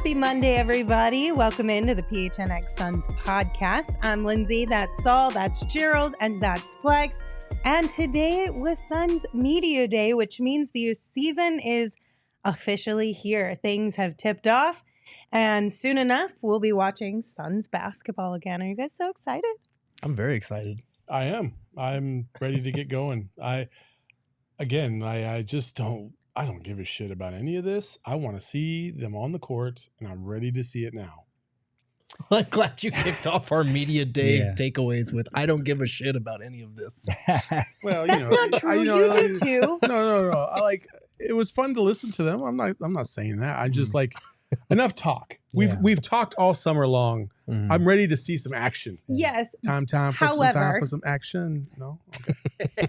Happy Monday, everybody. Welcome into the PHNX Suns Podcast. I'm Lindsay, that's Saul, that's Gerald, and that's Flex. And today was Suns Media Day, which means the season is officially here. Things have tipped off, and soon enough, we'll be watching Suns basketball again. Are you guys so excited? I'm very excited. I am. I'm ready to get going. I just don't give a shit about any of this. I want to see them on the court, and I'm ready to see it now. I'm glad you kicked off our media day takeaways with "I don't give a shit about any of this." Well, that's not true. You do too. No. It was fun to listen to them. I'm not saying that. I just enough talk. We've talked all summer long. Mm-hmm. I'm ready to see some action. Yes. Time for some action. No? Okay.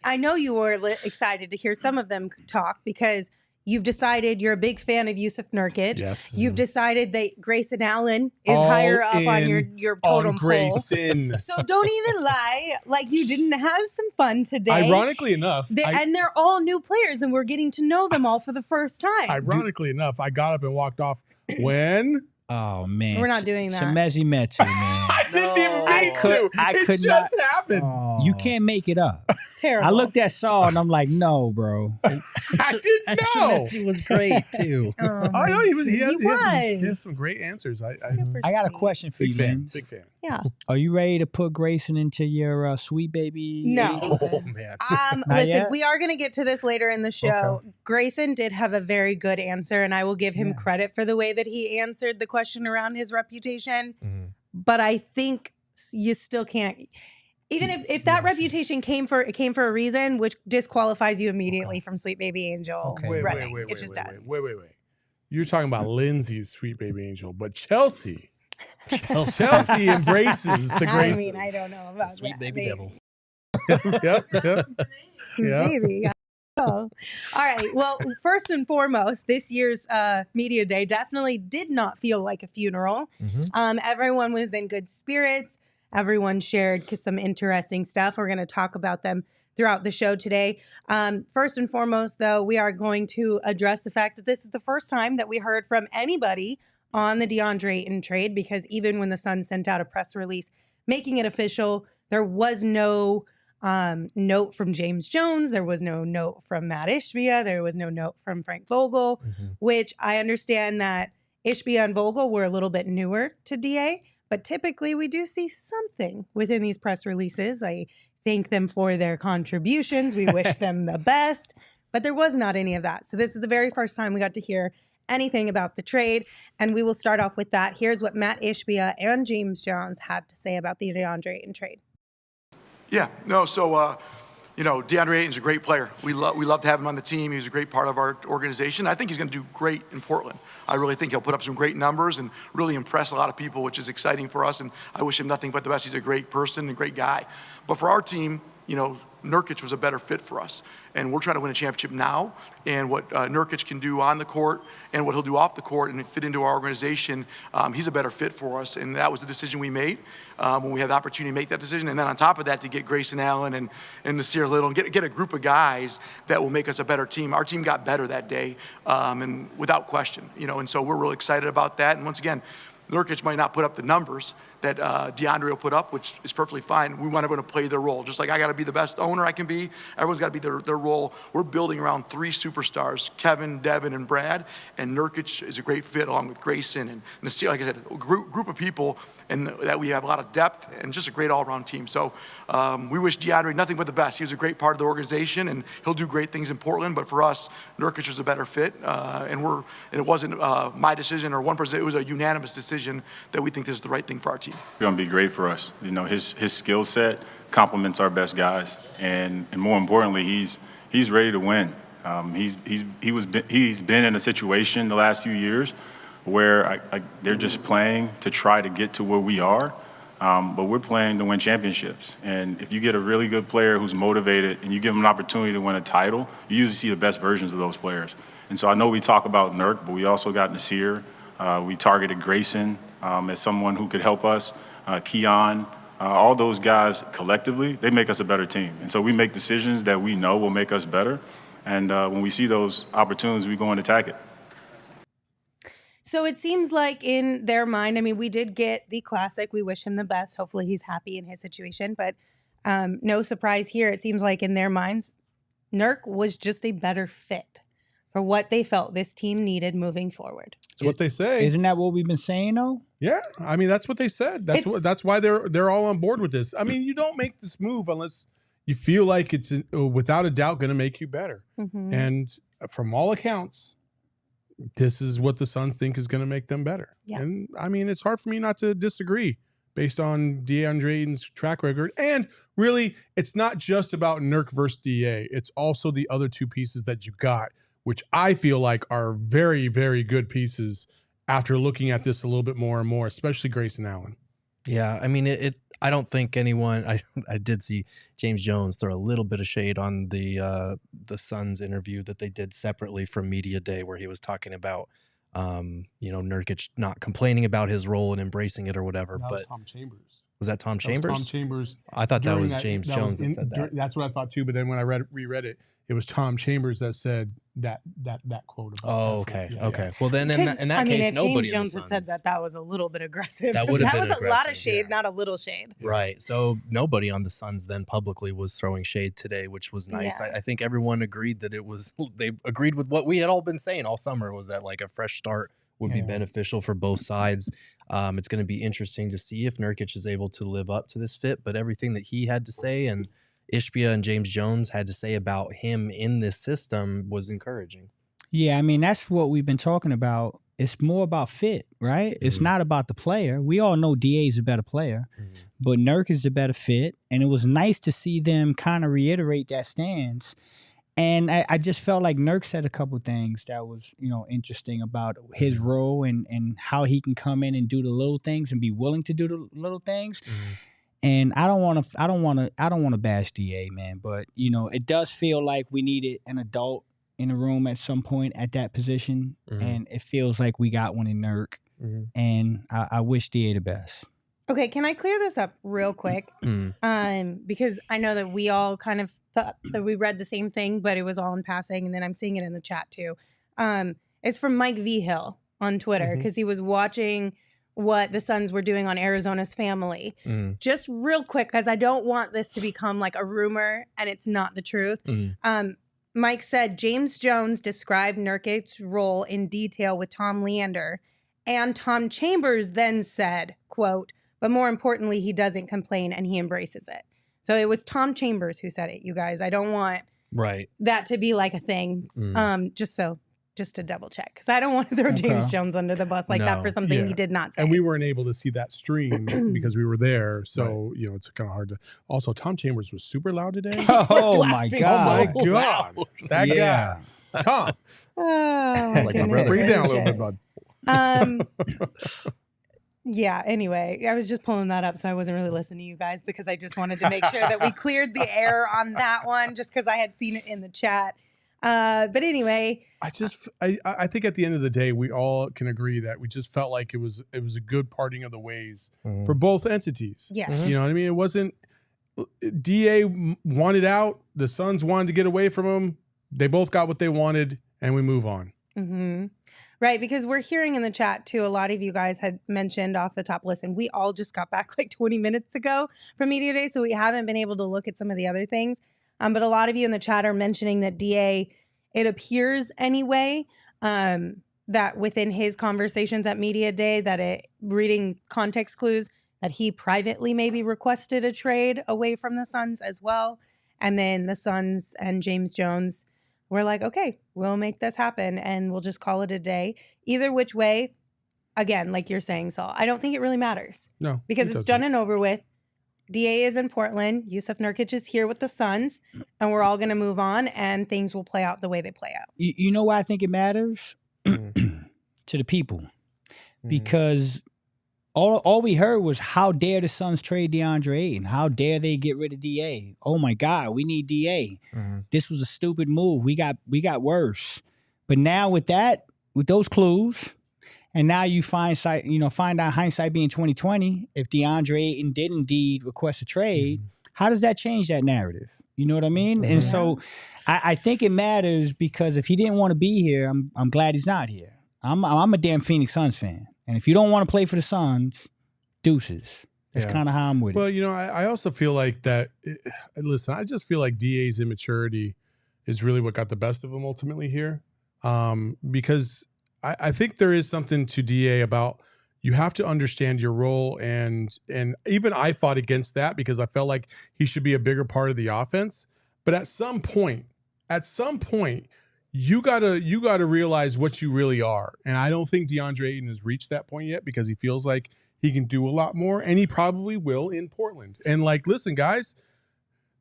I know you were excited to hear some of them talk because you've decided you're a big fan of Jusuf Nurkic. Yes. You've decided that Grayson Allen is higher up on your totem pole. So don't even lie like you didn't have some fun today. Ironically enough. And they're all new players, and we're getting to know them all for the first time. Ironically enough, I got up and walked off when... Oh, man. We're not doing that. Shemezi Metu, man. I didn't even mean to. It just happened. Oh. You can't make it up. Terrible. I looked at Saul and I'm like, no, bro. I didn't know. Shemezi was great, too. I know he has some great answers. I got a question for you, man. Big fan. Yeah. Are you ready to put Grayson into your sweet baby? No. Oh, man. Listen, yet? we are going to get to this later in the show. Okay. Grayson did have a very good answer, and I will give him credit for the way that he answered the question around his reputation. Mm-hmm. But I think you still can't, even if that reputation came for a reason, which disqualifies you immediately from Sweet Baby Angel running. Wait, it just does. Wait. You're talking about Lindsay's Sweet Baby Angel, but Chelsea embraces the Grayson. I mean, I don't know about Sweet that. Baby Devil. Yep. Maybe. Oh. All right. Well, first and foremost, this year's media day definitely did not feel like a funeral. Mm-hmm. Everyone was in good spirits. Everyone shared some interesting stuff. We're going to talk about them throughout the show today. First and foremost, though, we are going to address the fact that this is the first time that we heard from anybody on the Deandre Ayton trade, because even when the Suns sent out a press release making it official, there was no note from James Jones. There was no note from Matt Ishibia. There was no note from Frank Vogel, which I understand that Ishibia and Vogel were a little bit newer to DA, but typically we do see something within these press releases. I thank them for their contributions. We wish them the best, but there was not any of that. So this is the very first time we got to hear anything about the trade, and we will start off with that. Here's what Matt Ishibia and James Jones had to say about the Deandre Ayton trade. Deandre Ayton's a great player. We love to have him on the team. He's a great part of our organization. I think he's going to do great in Portland. I really think he'll put up some great numbers and really impress a lot of people, which is exciting for us, and I wish him nothing but the best. He's a great person and a great guy. But for our team, Nurkic was a better fit for us. And we're trying to win a championship now. And what Nurkic can do on the court and what he'll do off the court and fit into our organization, he's a better fit for us. And that was the decision we made when we had the opportunity to make that decision. And then on top of that, to get Grayson Allen and Nasir Little and get a group of guys that will make us a better team. Our team got better that day, and without question. And so we're really excited about that. And once again, Nurkic might not put up the numbers that Deandre will put up, which is perfectly fine. We want everyone to play their role. Just like I got to be the best owner I can be, everyone's got to be their role. We're building around three superstars, Kevin, Devin, and Brad, and Nurkic is a great fit along with Grayson and Nasir. Like I said, a group of people, and that we have a lot of depth and just a great all-around team. So we wish Deandre nothing but the best. He was a great part of the organization, and he'll do great things in Portland. But for us, Nurkic was a better fit, and it wasn't my decision or one person. It was a unanimous decision that we think this is the right thing for our team. It's going to be great for us. His skill set complements our best guys, and more importantly, he's ready to win. He's been in a situation the last few years where they're just playing to try to get to where we are, but we're playing to win championships. And if you get a really good player who's motivated and you give them an opportunity to win a title, you usually see the best versions of those players. And so I know we talk about Nurk, but we also got Nasir. We targeted Grayson as someone who could help us, Keon. All those guys collectively, they make us a better team. And so we make decisions that we know will make us better. And when we see those opportunities, we go and attack it. So it seems like in their mind, I mean, we did get the classic. We wish him the best. Hopefully he's happy in his situation. But no surprise here. It seems like in their minds, Nurk was just a better fit for what they felt this team needed moving forward. That's what they say. Isn't that what we've been saying, though? Yeah, I mean that's what they said. That's why they're all on board with this. I mean, you don't make this move unless you feel like it's without a doubt going to make you better. Mm-hmm. And from all accounts, this is what the Suns think is going to make them better. Yeah. And I mean, it's hard for me not to disagree based on Deandre Ayton's track record. And really, it's not just about Nurk versus DA. It's also the other two pieces that you got, which I feel like are very, very good pieces after looking at this a little bit more and more, especially Grayson Allen. Yeah, I mean, I don't think anyone. I did see James Jones throw a little bit of shade on the Suns interview that they did separately from Media Day, where he was talking about, Nurkic not complaining about his role and embracing it or whatever. That but was Tom Chambers. Was that Tom Chambers? Tom Chambers. I thought that was James Jones that said that. That's what I thought too. But then when I reread it, it was Tom Chambers that said that quote. Oh, okay, okay. Yeah. Well, then in that case, if nobody. James Jones had said that was a little bit aggressive. That would have been a lot of aggressive, shade, not a little shade. Right. So nobody on the Suns then publicly was throwing shade today, which was nice. Yeah. I think everyone agreed that they agreed with what we had all been saying all summer, was that like a fresh start would be beneficial for both sides. It's going to be interesting to see if Nurkic is able to live up to this fit, but everything that he had to say and Ishibia and James Jones had to say about him in this system was encouraging. Yeah, I mean, that's what we've been talking about. It's more about fit, right? Mm-hmm. It's not about the player. We all know DA is a better player, but Nurk is a better fit. And it was nice to see them kind of reiterate that stance. And I just felt like Nurk said a couple things that was, interesting about his role and how he can come in and do the little things and be willing to do the little things. Mm-hmm. And I don't want to bash DA, man, but it does feel like we needed an adult in the room at some point at that position, and it feels like we got one in Nurk, and I wish DA the best. Okay, can I clear this up real quick? Because I know that we all kind of thought that we read the same thing, but it was all in passing, and then I'm seeing it in the chat too. It's from Mike V. Hill on Twitter, because he was watching what the Suns were doing on Arizona's Family. Just real quick, because I don't want this to become like a rumor and it's not the truth. Mike said, James Jones described Nurkic's role in detail with Tom Leander, and Tom Chambers then said, quote, but more importantly, he doesn't complain and he embraces it. So it was Tom Chambers who said it, you guys. I don't want that to be like a thing. Just to double check, because I don't want to throw James Jones under the bus like that for something he did not say. And we weren't able to see that stream because we were there. So, it's kind of hard to. Also, Tom Chambers was super loud today. Oh, my God. Oh, my God. That guy. Tom. Bring it down a little bit, bud. Yeah, anyway, I was just pulling that up, so I wasn't really listening to you guys because I just wanted to make sure that we cleared the air on that one just because I had seen it in the chat. But anyway, I think at the end of the day, we all can agree that we just felt like it was a good parting of the ways for both entities. Yeah. You know what I mean? It wasn't DA wanted out. The Suns wanted to get away from him. They both got what they wanted, and we move on. Right, because we're hearing in the chat too, a lot of you guys had mentioned off the top, listen, we all just got back like 20 minutes ago from Media Day, so we haven't been able to look at some of the other things. But a lot of you in the chat are mentioning that DA, it appears anyway, that within his conversations at Media Day, reading context clues, that he privately maybe requested a trade away from the Suns as well. And then the Suns and James Jones were like, okay, we'll make this happen and we'll just call it a day. Either which way, again, like you're saying, Saul, I don't think it really matters. No. Because it's done and over with. DA is in Portland. Jusuf Nurkic is here with the Suns, and we're all going to move on, and things will play out the way they play out. You know why I think it matters? To the people. Because all we heard was, how dare the Suns trade Deandre Ayton? How dare they get rid of DA? Oh, my God, we need DA. This was a stupid move. We got worse. But now with those clues, and now you find out hindsight being 2020, if Deandre Ayton did indeed request a trade, how does that change that narrative? You know what I mean? And so I think it matters, because if he didn't want to be here, I'm glad he's not here. I'm a damn Phoenix Suns fan. And if you don't want to play for the Suns, deuces. That's kind of how I'm with it. Well, you know, I also feel like that. Listen, I just feel like DA's immaturity is really what got the best of him ultimately here. Because I think there is something to DA about you have to understand your role, and even I fought against that because I felt like he should be a bigger part of the offense. But at some point, you gotta realize what you really are. And I don't think Deandre Ayton has reached that point yet because he feels like he can do a lot more, and he probably will in Portland. And like, listen, guys,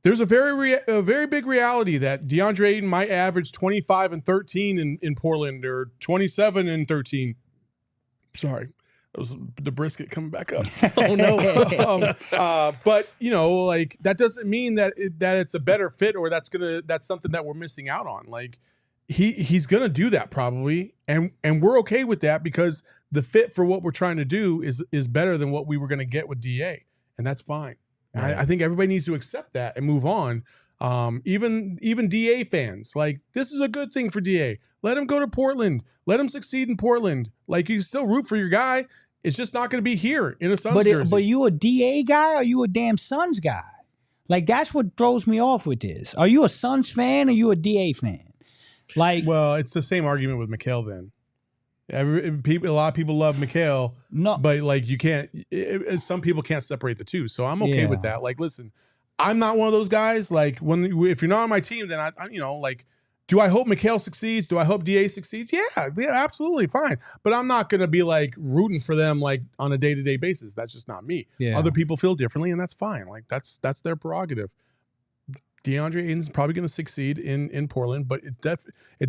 there's a very big reality that Deandre Ayton might average 25 and 13 in Portland, or 27 and 13. Sorry, that was the brisket coming back up. Oh no! But you know, like that doesn't mean that it's a better fit, or that's something that we're missing out on. Like he's gonna do that probably, and we're okay with that because the fit for what we're trying to do is better than what we were gonna get with DA, and that's fine. Right. I think everybody needs to accept that and move on. Even DA fans, like, this is a good thing for DA. Let him go to Portland. Let him succeed in Portland. Like, you still root for your guy. It's just not going to be here in a Suns jersey. But you a DA guy or you a damn Suns guy? Like, that's what throws me off with this. Are you a Suns fan or you a DA fan? Like, well, it's the same argument with Mikal then. A lot of people love Mikal, but like you can't. Some people can't separate the two, so I'm okay with that. Like, listen, I'm not one of those guys. Like, if you're not on my team, then I like, do I hope Mikal succeeds? Do I hope DA succeeds? Yeah, absolutely, fine. But I'm not gonna be like rooting for them like on a day-to-day basis. That's just not me. Yeah. Other people feel differently, and that's fine. Like that's their prerogative. Deandre Ayton's probably going to succeed in Portland, but it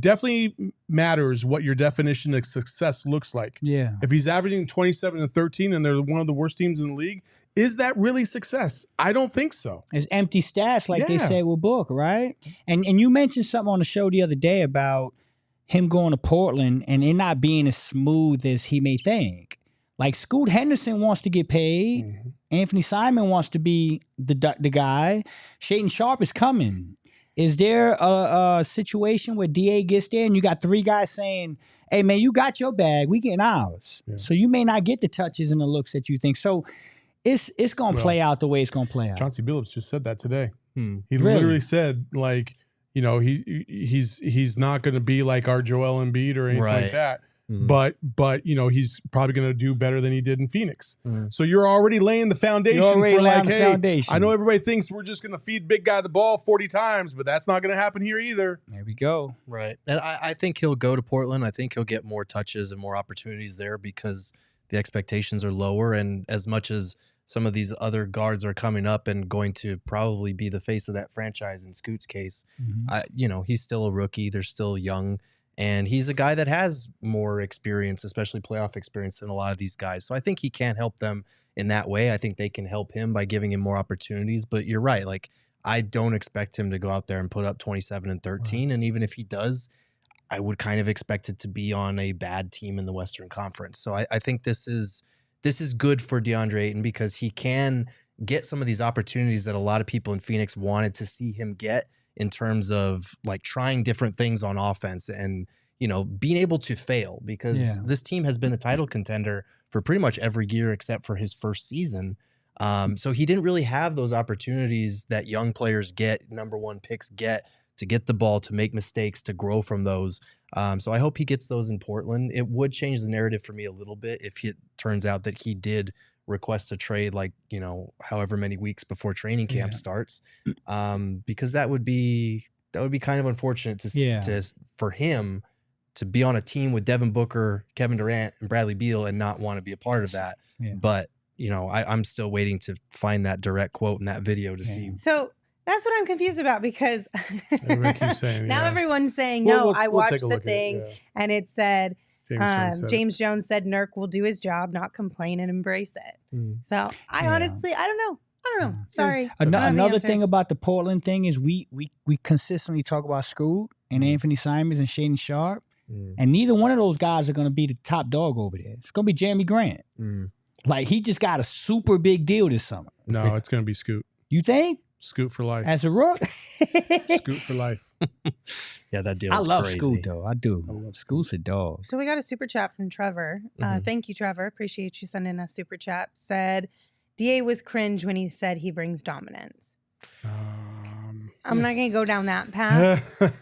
definitely matters what your definition of success looks like. Yeah. If he's averaging 27 and 13 and they're one of the worst teams in the league, is that really success? I don't think so. It's empty stats, like they say with Book, right? And you mentioned something on the show the other day about him going to Portland and it not being as smooth as he may think. Like, Scoot Henderson wants to get paid. Mm-hmm. Anthony Simon wants to be the guy. Shaedon Sharpe is coming. Is there a situation where DA gets there and you got three guys saying, hey, man, you got your bag. We getting ours. Yeah. So you may not get the touches and the looks that you think. So it's going to play out the way it's going to play out. Chauncey Billups just said that today. He literally said, like, you know, he's not going to be like our Joel Embiid or anything like that. Mm-hmm. But you know, he's probably going to do better than he did in Phoenix. Mm-hmm. So you're already laying the foundation for like, hey, I know everybody thinks we're just going to feed big guy the ball 40 times, but that's not going to happen here either. There we go. Right. And I think he'll go to Portland. I think he'll get more touches and more opportunities there because the expectations are lower. And as much as some of these other guards are coming up and going to probably be the face of that franchise in Scoot's case, you know, he's still a rookie. They're still young. And he's a guy that has more experience, especially playoff experience, than a lot of these guys. So I think he can help them in that way. I think they can help him by giving him more opportunities. But you're right. Like, I don't expect him to go out there and put up 27 and 13. Wow. And even if he does, I would kind of expect it to be on a bad team in the Western Conference. So I think this is good for Deandre Ayton because he can get some of these opportunities that a lot of people in Phoenix wanted to see him get, in terms of like trying different things on offense and, you know, being able to fail because this team has been a title contender for pretty much every year except for his first season. So he didn't really have those opportunities that young players get, number one picks get, to get the ball, to make mistakes, to grow from those. So I hope he gets those in Portland. It would change the narrative for me a little bit if it turns out that he did request a trade, like, you know, however many weeks before training camp starts, because that would be kind of unfortunate for him to be on a team with Devin Booker, Kevin Durant, and Bradley Beal and not want to be a part of that. But you know, I'm still waiting to find that direct quote in that video to see. So that's what I'm confused about because everybody keeps saying, now everyone's saying, no, I watched the thing and it said, James Jones said Nurk will do his job, not complain and embrace it. So I honestly, I don't know. Sorry. Another thing about the Portland thing is we consistently talk about Scoot and Anthony Simons and Shaedon Sharpe, and neither one of those guys are going to be the top dog over there. It's going to be Jeremy Grant. Like, he just got a super big deal this summer. No, it's going to be Scoot. You think? Scoot for life. As a rook. Scoot for life. Yeah, that deal. I is love crazy. Scoot though. I do. Scoot's a dog. So we got a super chat from Trevor. Thank you, Trevor. Appreciate you sending us super chat. Said, DA was cringe when he said he brings dominance. I'm not going to go down that path.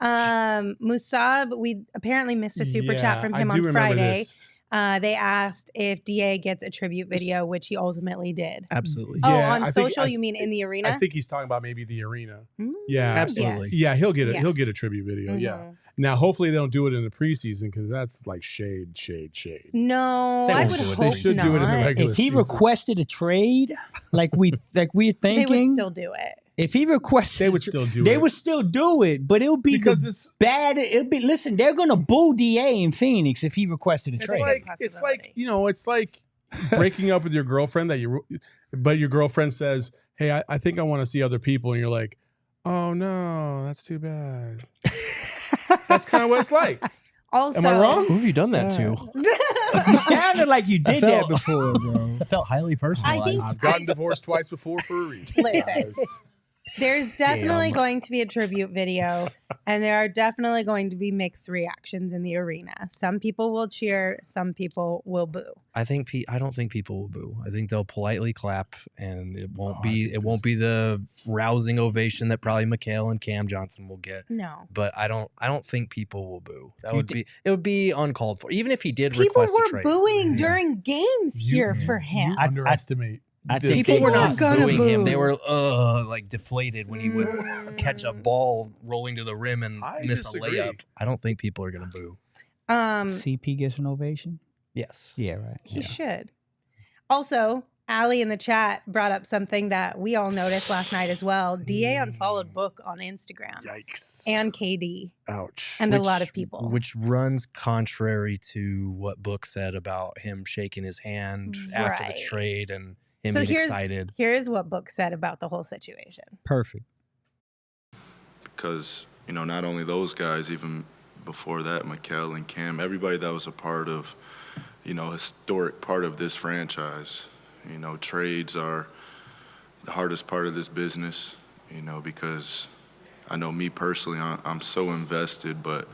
Musab, we apparently missed a super chat from him on Friday. They asked if DA gets a tribute video, which he ultimately did. Absolutely. Yeah, on social, you mean in the arena? I think he's talking about maybe the arena. Yeah, absolutely. Yes. Yeah, he'll get it. Yes. He'll get a tribute video. Yeah. Now, hopefully, they don't do it in the preseason because that's like shade. No, They I won't would do it. hope They should not. do it in the regular If he season. requested a trade, like we're thinking, They would still do it. if he requested, They would still do They it. would still do it, but it'll be Because the it's- bad. It'll be listen. They're gonna boo DA in Phoenix if he requested a It's trade. like it's like breaking up with your girlfriend but your girlfriend says, "Hey, I think I want to see other people," and you're like, "Oh no, that's too bad." That's kind of what it's like. Also, Am I wrong? Who have you done that to? You sounded like you did that felt- before, bro. It felt highly personalized. I think I've gotten divorced twice before for a reason. Listen. There's definitely Damn. going to be a tribute video, and there are definitely going to be mixed reactions in the arena. Some people will cheer, some people will boo. I don't think people will boo. I think they'll politely clap, and it won't I won't be the rousing ovation that probably Mikal and Cam Johnson will get. No. But I don't think people will boo. It would be uncalled for. Even if he did People request a were trade. booing during games here for him. You underestimate. I this think People People were are not gonna booing him. boo. They were like deflated when he would catch a ball rolling to the rim and I miss disagree. a layup. I don't think people are gonna boo. CP gets an ovation. Yes. Yeah, right. He should. Also, Allie in the chat brought up something that we all noticed last night as well. DA unfollowed Book on Instagram Yikes. and KD Ouch. and a lot of people. Which runs contrary to what Book said about him shaking his hand after the Right. trade and him So being here's- excited. Here's what Book said about the whole situation. Perfect. Because, not only those guys, even before that, Mikal and Cam, everybody that was a part of, historic part of this franchise. Trades are the hardest part of this business, because I know me personally, I'm so invested, but,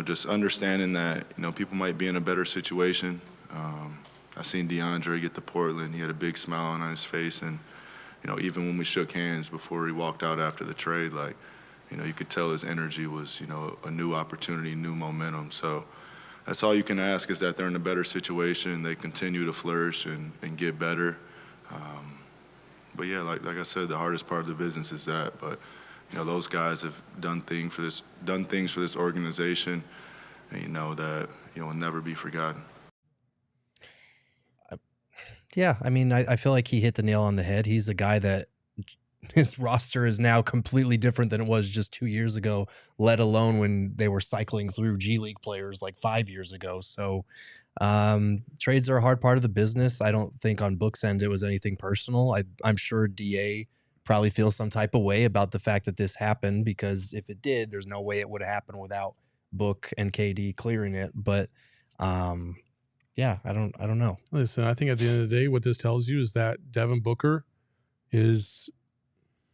just understanding that, people might be in a better situation. I seen Deandre get to Portland. He had a big smile on his face, and even when we shook hands before he walked out after the trade, you could tell his energy was, a new opportunity, new momentum. So that's all you can ask, is that they're in a better situation, they continue to flourish and get better. But yeah, like I said, the hardest part of the business is that. But those guys have done things for this organization, and that will never be forgotten. Yeah, I mean, I feel like he hit the nail on the head. He's a guy that his roster is now completely different than it was just 2 years ago, let alone when they were cycling through G League players like 5 years ago. So trades are a hard part of the business. I don't think on Book's end it was anything personal. I'm sure DA probably feels some type of way about the fact that this happened, because if it did, there's no way it would have happened without Book and KD clearing it. But yeah, I don't know. Listen, I think at the end of the day, what this tells you is that Devin Booker is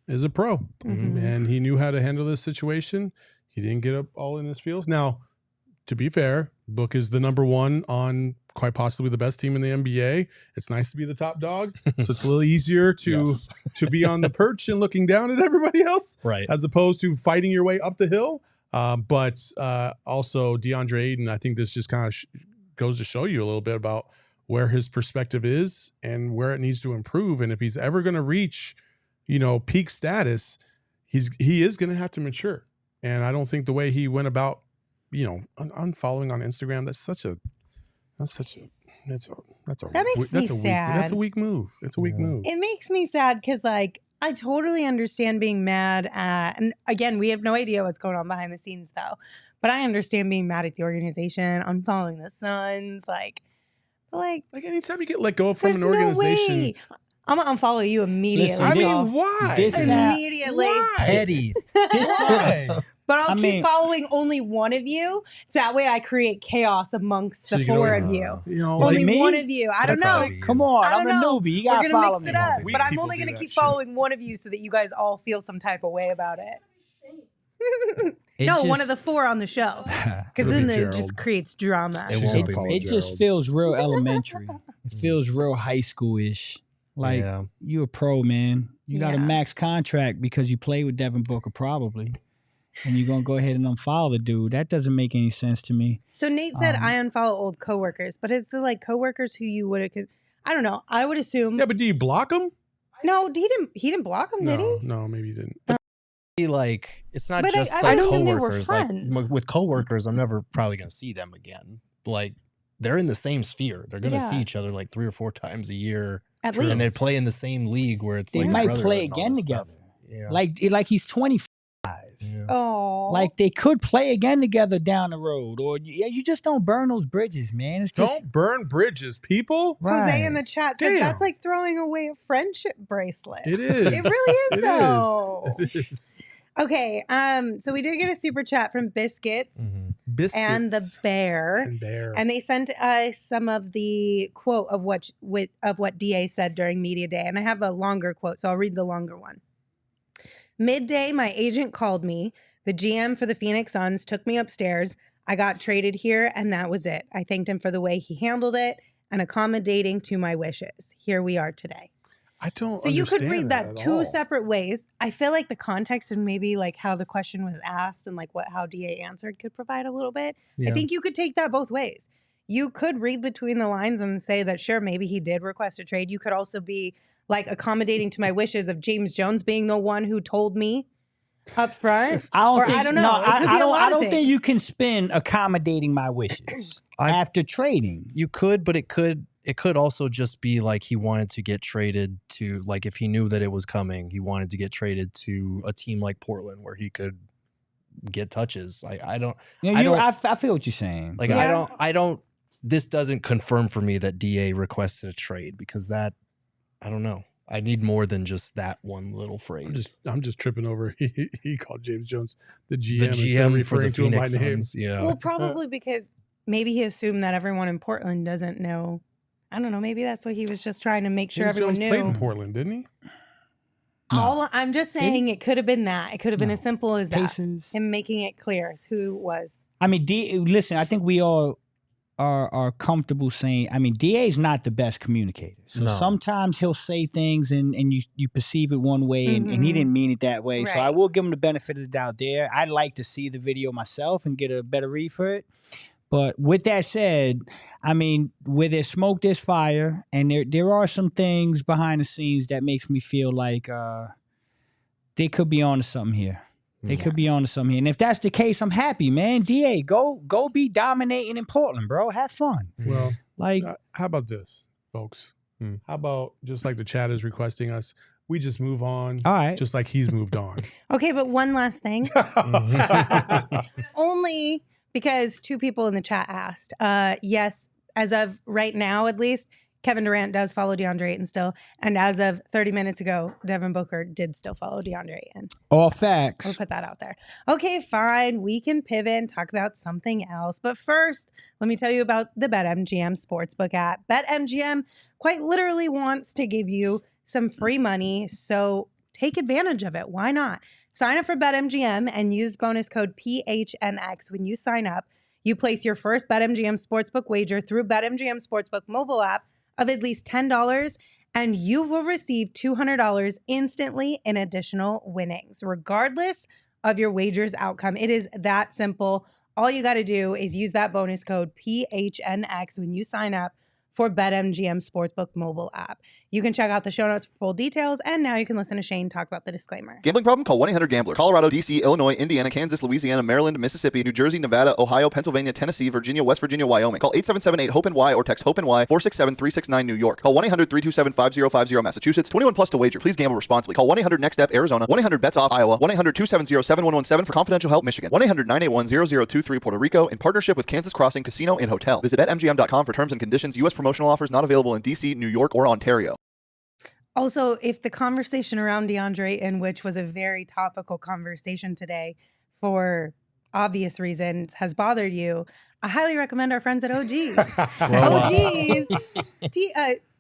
a pro, and he knew how to handle this situation. He didn't get up all in his feels. Now, to be fair, Book is the number one on quite possibly the best team in the NBA. It's nice to be the top dog, so it's a little easier to Yes. to be on the perch and looking down at everybody else, Right. as opposed to fighting your way up the hill. But also Deandre Ayton, I think this just kind of goes to show you a little bit about where his perspective is and where it needs to improve. And if he's ever going to reach, peak status, he is going to have to mature. And I don't think the way he went about, unfollowing on Instagram, that's a That makes me sad. That's a weak move. It's a weak move. It makes me sad because, I totally understand being mad at, and again, we have no idea what's going on behind the scenes, though. But I understand being mad at the organization, unfollowing the Suns, like anytime you get let go from there's an organization, no way. I'm gonna unfollow you immediately. Listen, I so- mean, why? This immediately. Why? Eddie. This But I'll keep following only one of you. So that way I create chaos amongst the four of you. Only one of you. I don't know. Come on, I'm a newbie. You gotta follow me. We're gonna mix it up. But I'm only gonna keep following one of you so that you guys all feel some type of way about it. One of the four on the show. Because then it just creates drama. It just feels real elementary. It feels real high school-ish. Like, you a pro, man. You got a max contract because you play with Devin Booker probably. And you're going to go ahead and unfollow the dude. That doesn't make any sense to me. So Nate said, I unfollow old coworkers. But is the coworkers who you would have... I don't know. I would assume... Yeah, but do you block them? No, he didn't block them, did he? No, maybe he didn't. It's not But just I like assume they were coworkers. friends. Like with coworkers, I'm never probably going to see them again. Like, they're in the same sphere. They're going to see each other like 3 or 4 times a year. At least. And they play in the same league where it's they like might play again together. Yeah. Like he's 25. Yeah. Oh, like they could play again together down the road, or you just don't burn those bridges, man. It's just, don't burn bridges, people. Right. Jose in the chat said that's like throwing away a friendship bracelet. It is. It really is, though. It is. Okay, so we did get a super chat from Biscuits, and the Bear, and they sent us some of the quote of what DA said during media day, and I have a longer quote, so I'll read the longer one. Midday, my agent called me. The GM for the Phoenix Suns took me upstairs. I got traded here, and that was it. I thanked him for the way he handled it and accommodating to my wishes. Here we are today. I don't. So you could read that two all. separate ways. I feel like the context and maybe like how the question was asked and like how DA answered could provide a little bit. Yeah. I think you could take that both ways. You could read between the lines and say that sure, maybe he did request a trade. You could also be like accommodating to my wishes of James Jones being the one who told me up front. I don't know. I don't think you can spin accommodating my wishes after trading. You could, but it could also just be like he wanted to get traded to, like, if he knew that it was coming, he wanted to get traded to a team like Portland where he could get touches. I feel what you're saying. Like, yeah. This doesn't confirm for me that DA requested a trade because that, I don't know. I need more than just that one little phrase. I'm just tripping over. He called James Jones the GM referring to him by name. Yeah. Well, probably because maybe he assumed that everyone in Portland doesn't know. I don't know. Maybe that's what he was just trying to make sure everyone knew. Played in Portland, didn't he? No. I'm just saying it could have been that. It could have been as simple as that. Him making it clear as who was. I mean, listen, I think we all are comfortable saying, I mean, DA's not the best communicator. So sometimes he'll say things and you perceive it one way and he didn't mean it that way. Right. So I will give him the benefit of the doubt there. I'd like to see the video myself and get a better read for it. But with that said, I mean, where there's smoke, there's fire. And there are some things behind the scenes that makes me feel like they could be on to something here. They could be on to something here. And if that's the case, I'm happy, man. DA, go be dominating in Portland, bro. Have fun. Well, like, how about this, folks? How about just like the chat is requesting us, we just move on. All right. Just like he's moved on. Okay, but one last thing. Only because 2 people in the chat asked. Yes, as of right now, at least, Kevin Durant does follow Deandre Ayton still. And as of 30 minutes ago, Devin Booker did still follow Deandre Ayton. All facts. We'll put that out there. Okay, fine. We can pivot and talk about something else. But first, let me tell you about the BetMGM Sportsbook app. BetMGM quite literally wants to give you some free money, so take advantage of it. Why not? Sign up for BetMGM and use bonus code PHNX when you sign up. You place your first BetMGM Sportsbook wager through BetMGM Sportsbook mobile app of at least $10, and you will receive $200 instantly in additional winnings, regardless of your wager's outcome. It is that simple. All you got to do is use that bonus code PHNX when you sign up for BetMGM Sportsbook mobile app. You can check out the show notes for full details, and now you can listen to Shane talk about the disclaimer. Gambling problem? Call 1-800-GAMBLER. Colorado, D.C., Illinois, Indiana, Kansas, Louisiana, Maryland, Mississippi, New Jersey, Nevada, Ohio, Pennsylvania, Tennessee, Virginia, West Virginia, Wyoming. Call 877-8-HOPE-NY or text HOPE-NY 467-369 New York. Call 1-800-327-5050 Massachusetts. 21 plus to wager. Please gamble responsibly. Call 1-800-NEXT-STEP Arizona. 1-800-BETS-OFF Iowa. 1-800-270-7117 for confidential help Michigan. 1-800-981-0023 Puerto Rico in partnership with Kansas Crossing Casino and Hotel. Visit BetMGM.com for terms and conditions. U.S. promotional offers not available in D.C., New York, or Ontario. Also, if the conversation around DeAndre Ayton, which was a very topical conversation today for obvious reasons, has bothered you, I highly recommend our friends at OG's. OG's,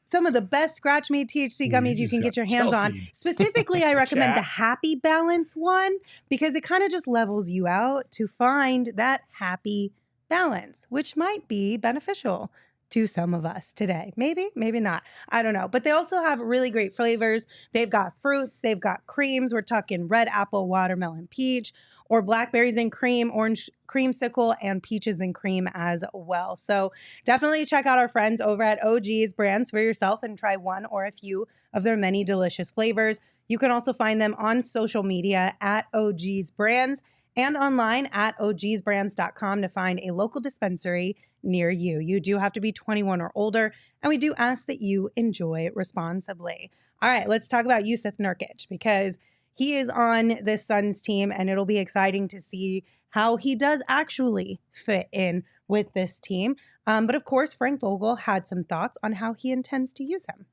some of the best scratch-made THC gummies you can get your hands on. Specifically, I recommend the Happy Balance one because it kind of just levels you out to find that happy balance, which might be beneficial to some of us today. Maybe, maybe not. I don't know. But they also have really great flavors. They've got fruits. They've got creams. We're talking red apple, watermelon, peach, or blackberries and cream, orange creamsicle, and peaches and cream as well. So definitely check out our friends over at OG's Brands for yourself and try one or a few of their many delicious flavors. You can also find them on social media at OG's Brands and online at ogsbrands.com to find a local dispensary near you. You do have to be 21 or older, and we do ask that you enjoy responsibly. All right, let's talk about Jusuf Nurkić because he is on this Suns team, and it'll be exciting to see how he does actually fit in with this team. But of course, Frank Vogel had some thoughts on how he intends to use him.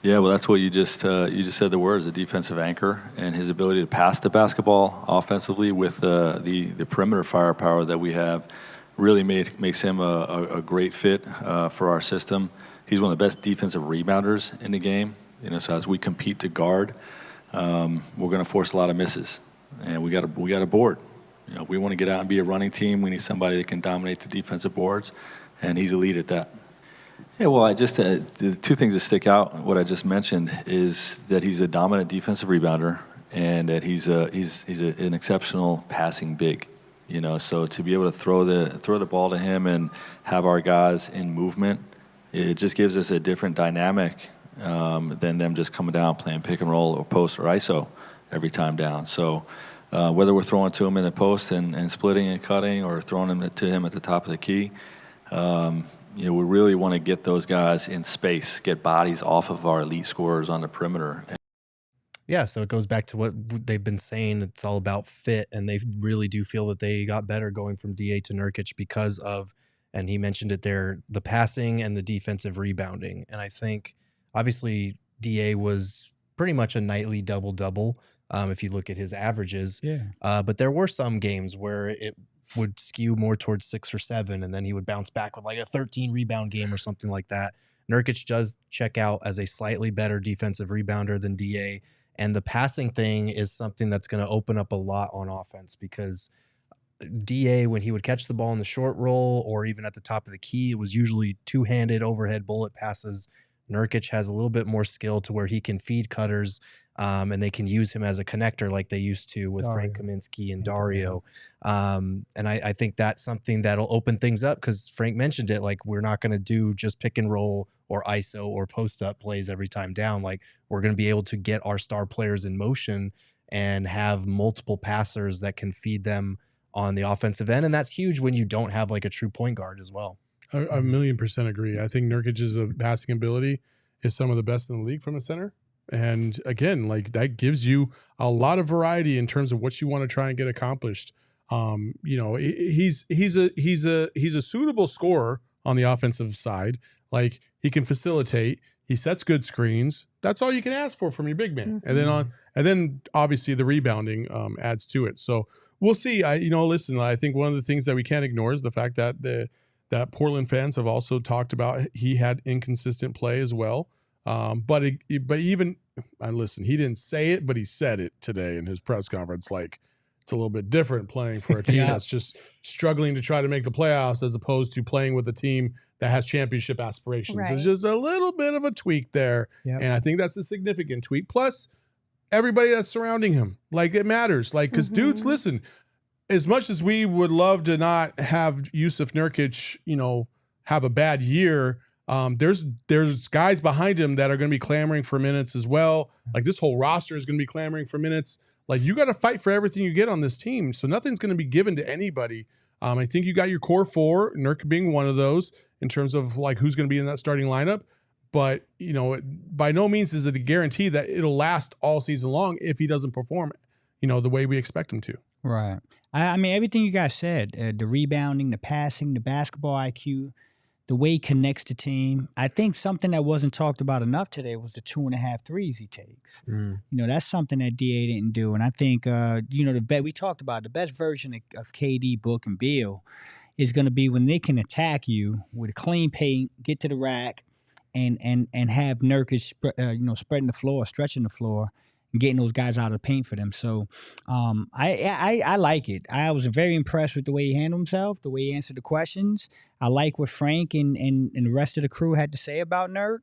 Yeah, well, that's what you just said the words, the defensive anchor, and his ability to pass the basketball offensively with the perimeter firepower that we have really makes him a great fit for our system. He's one of the best defensive rebounders in the game. So as we compete to guard, we're going to force a lot of misses, and we got a board. We want to get out and be a running team. We need somebody that can dominate the defensive boards, and he's elite at that. Yeah, well, the two things that stick out, what I just mentioned, is that he's a dominant defensive rebounder and that he's an exceptional passing big. So to be able to throw the ball to him and have our guys in movement, it just gives us a different dynamic than them just coming down playing pick and roll or post or ISO every time down. So whether we're throwing to him in the post and splitting and cutting or throwing him to him at the top of the key, we really want to get those guys in space, get bodies off of our elite scorers on the perimeter. Yeah, so it goes back to what they've been saying. It's all about fit, and they really do feel that they got better going from DA to Nurkic because of, and he mentioned it there, the passing and the defensive rebounding. And I think, obviously, DA was pretty much a nightly double-double if you look at his averages. Yeah. But there were some games where it would skew more towards 6 or 7, and then he would bounce back with like a 13 rebound game or something like that. Nurkic does check out as a slightly better defensive rebounder than DA, and the passing thing is something that's going to open up a lot on offense because DA, when he would catch the ball in the short roll or even at the top of the key, it was usually two-handed overhead bullet passes. Nurkic has a little bit more skill to where he can feed cutters, and they can use him as a connector like they used to with Frank Kaminsky and Dario. And I think that's something that'll open things up because Frank mentioned it, like we're not going to do just pick and roll or ISO or post-up plays every time down. Like we're going to be able to get our star players in motion and have multiple passers that can feed them on the offensive end. And that's huge when you don't have like a true point guard as well. I 1,000,000% agree. I think Nurkic's passing ability is some of the best in the league from the center. And again, like that gives you a lot of variety in terms of what you want to try and get accomplished. He's a suitable scorer on the offensive side. Like he can facilitate, he sets good screens. That's all you can ask for from your big man. Mm-hmm. And then obviously the rebounding adds to it. So we'll see. Listen, I think one of the things that we can't ignore is the fact that that Portland fans have also talked about he had inconsistent play as well. But listen, he didn't say it, but he said it today in his press conference. Like it's a little bit different playing for a team that's just struggling to try to make the playoffs as opposed to playing with a team that has championship aspirations. Right. There's just a little bit of a tweak there. Yep. And I think that's a significant tweak. Plus everybody that's surrounding him, like it matters. Like, cause dudes, listen, as much as we would love to not have Jusuf Nurkic, have a bad year, there's guys behind him that are going to be clamoring for minutes as well. Like this whole roster is going to be clamoring for minutes. Like you got to fight for everything you get on this team. So nothing's going to be given to anybody. I think you got your core four, Nurk being one of those in terms of like who's going to be in that starting lineup. But, by no means is it a guarantee that it'll last all season long if he doesn't perform, the way we expect him to. Right. I mean, everything you guys said, the rebounding, the passing, the basketball IQ, the way he connects the team. I think something that wasn't talked about enough today was the 2.5 threes he takes. You know, that's something that DA didn't do. And I think, you know, we talked about the best version of KD, Book, and Beal is going to be when they can attack you with a clean paint, get to the rack, and have Nurkic, you know, spreading the floor, stretching the floor, and getting those guys out of the paint for them. So I like it. I was very impressed with the way he handled himself, the way he answered the questions. I like what Frank and the rest of the crew had to say about Nurk.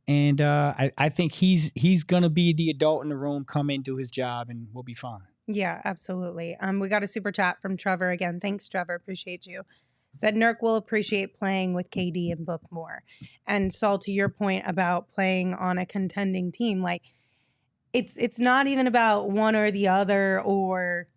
And I think he's going to be the adult in the room, come in, do his job, and we'll be fine. Yeah, absolutely. We got a super chat from Trevor again. Thanks, Trevor. Appreciate you. Said Nurk will appreciate playing with KD and Book more. And Saul, to your point about playing on a contending team, like it's not even about one or the other or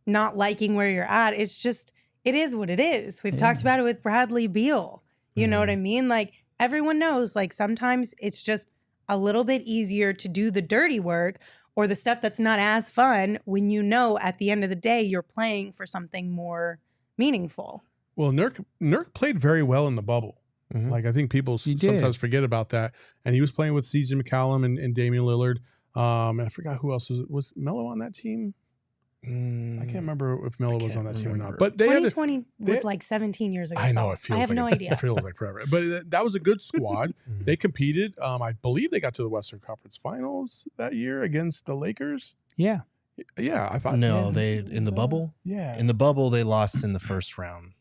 not liking where you're at. It's just, it is what it is. We've talked about it with Bradley Beal. You know what I mean? Like everyone knows, like sometimes it's just a little bit easier to do the dirty work or the stuff that's not as fun when you know at the end of the day you're playing for something more meaningful. Well, Nurk played very well in the bubble. Like I think people sometimes forget about that. And he was playing with CJ McCollum and Damian Lillard. And I forgot who else was Melo on that team. I can't remember if Melo was on that team or not. But 2020 was like 17 years ago. I know it feels. I have like no idea. It feels like forever. But that was a good squad. They competed. I believe they got to the Western Conference Finals that year against the Lakers. Yeah. Yeah, I thought. No, they in the bubble. Yeah, in the bubble they lost in the first round.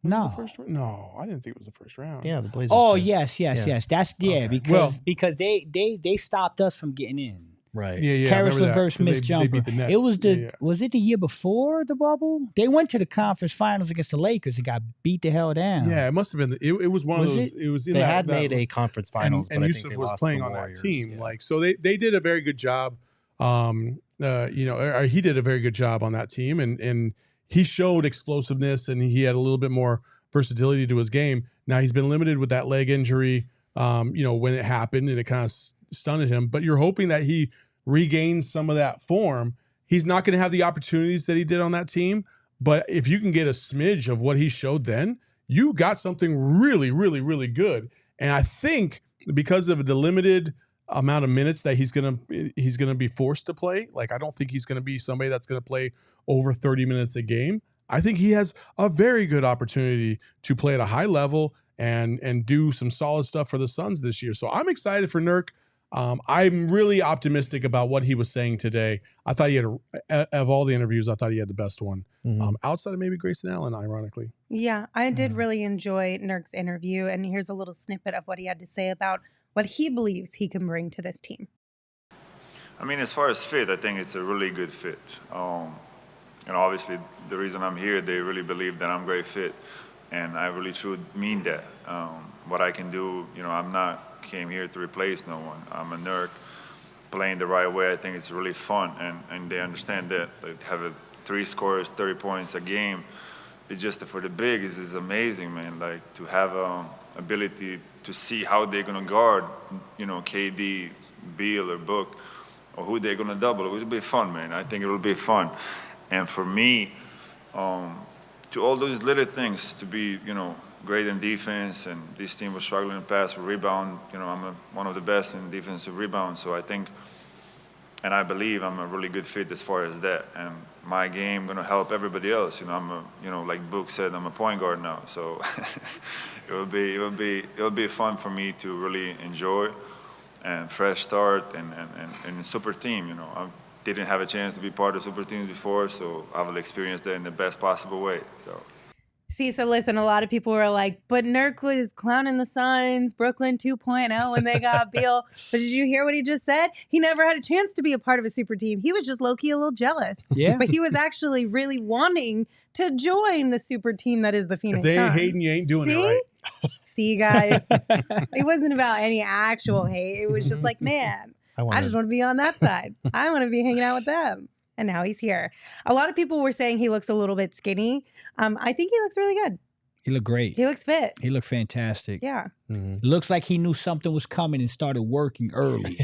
No, no, I didn't think it was the first round. Yeah, the Blazers. Oh did. yes. That's because they stopped us from getting in. Right. Yeah. Caris LeVert missed jumper. They beat the Nets. It was was it the year before the bubble? They went to the conference finals against the Lakers and got beat the hell down. Yeah, it must have been. It was one of those. It was. They had made a conference finals, and but I Jusuf think they was lost playing the on Warriors. that team. Yeah. Like so, they did a very good job. You know, he did a very good job on that team, and he showed explosiveness, and he had a little bit more versatility to his game. Now he's been limited with that leg injury. You know, when it happened, and it kind of stunned him. But you're hoping that he regains some of that form. He's not going to have the opportunities that he did on that team, but if you can get a smidge of what he showed then, you got something really, really, really good. And I think because of the limited amount of minutes that he's gonna be forced to play, like I don't think he's gonna be somebody that's gonna play over 30 minutes a game. I think he has a very good opportunity to play at a high level and do some solid stuff for the Suns this year. So I'm excited for Nurk. I'm really optimistic about what he was saying today. I thought he had, of all the interviews, I thought he had the best one. Outside of maybe Grayson Allen, ironically. Yeah, I did really enjoy Nurk's interview, and here's a little snippet of what he had to say about what he believes he can bring to this team. I mean, as far as fit, I think it's a really good fit. And obviously, the reason I'm here, they really believe that I'm a great fit, and I really should mean that. What I can do, you know, I'm not came here to replace no one. I'm a Nurk playing the right way. I think it's really fun, and they understand that. They have 3 scores, 30 points a game. It's just for the big is amazing, man. Like to have ability to see how they're gonna guard, you know, KD, Beal, or Book, or who they're gonna double. It will be fun, man. I think it will be fun. And for me, to all those little things, to be, you know, great in defense, and this team was struggling to pass or rebound. You know, I'm one of the best in defensive rebound, so I think, and I believe I'm a really good fit as far as that. And my game gonna help everybody else. You know, like Book said, I'm a point guard now, so it'll be fun for me to really enjoy, and fresh start, and a super team. You know, I didn't have a chance to be part of super teams before, so I will experience that in the best possible way. So. See, so listen, a lot of people were like, but Nurk was clowning the Suns, Brooklyn 2.0 when they got Beal. But did you hear what he just said? He never had a chance to be a part of a super team. He was just low-key a little jealous. Yeah. But he was actually really wanting to join the super team that is the Phoenix If they ain't Suns. hating, you ain't doing it right. See, guys, it wasn't about any actual hate. It was just like, man, I just want to be on that side. I want to be hanging out with them. And now he's here. A lot of people were saying he looks a little bit skinny. I think he looks really good. He looked great. He looks fit. He looked fantastic. Yeah. Looks like he knew something was coming and started working early.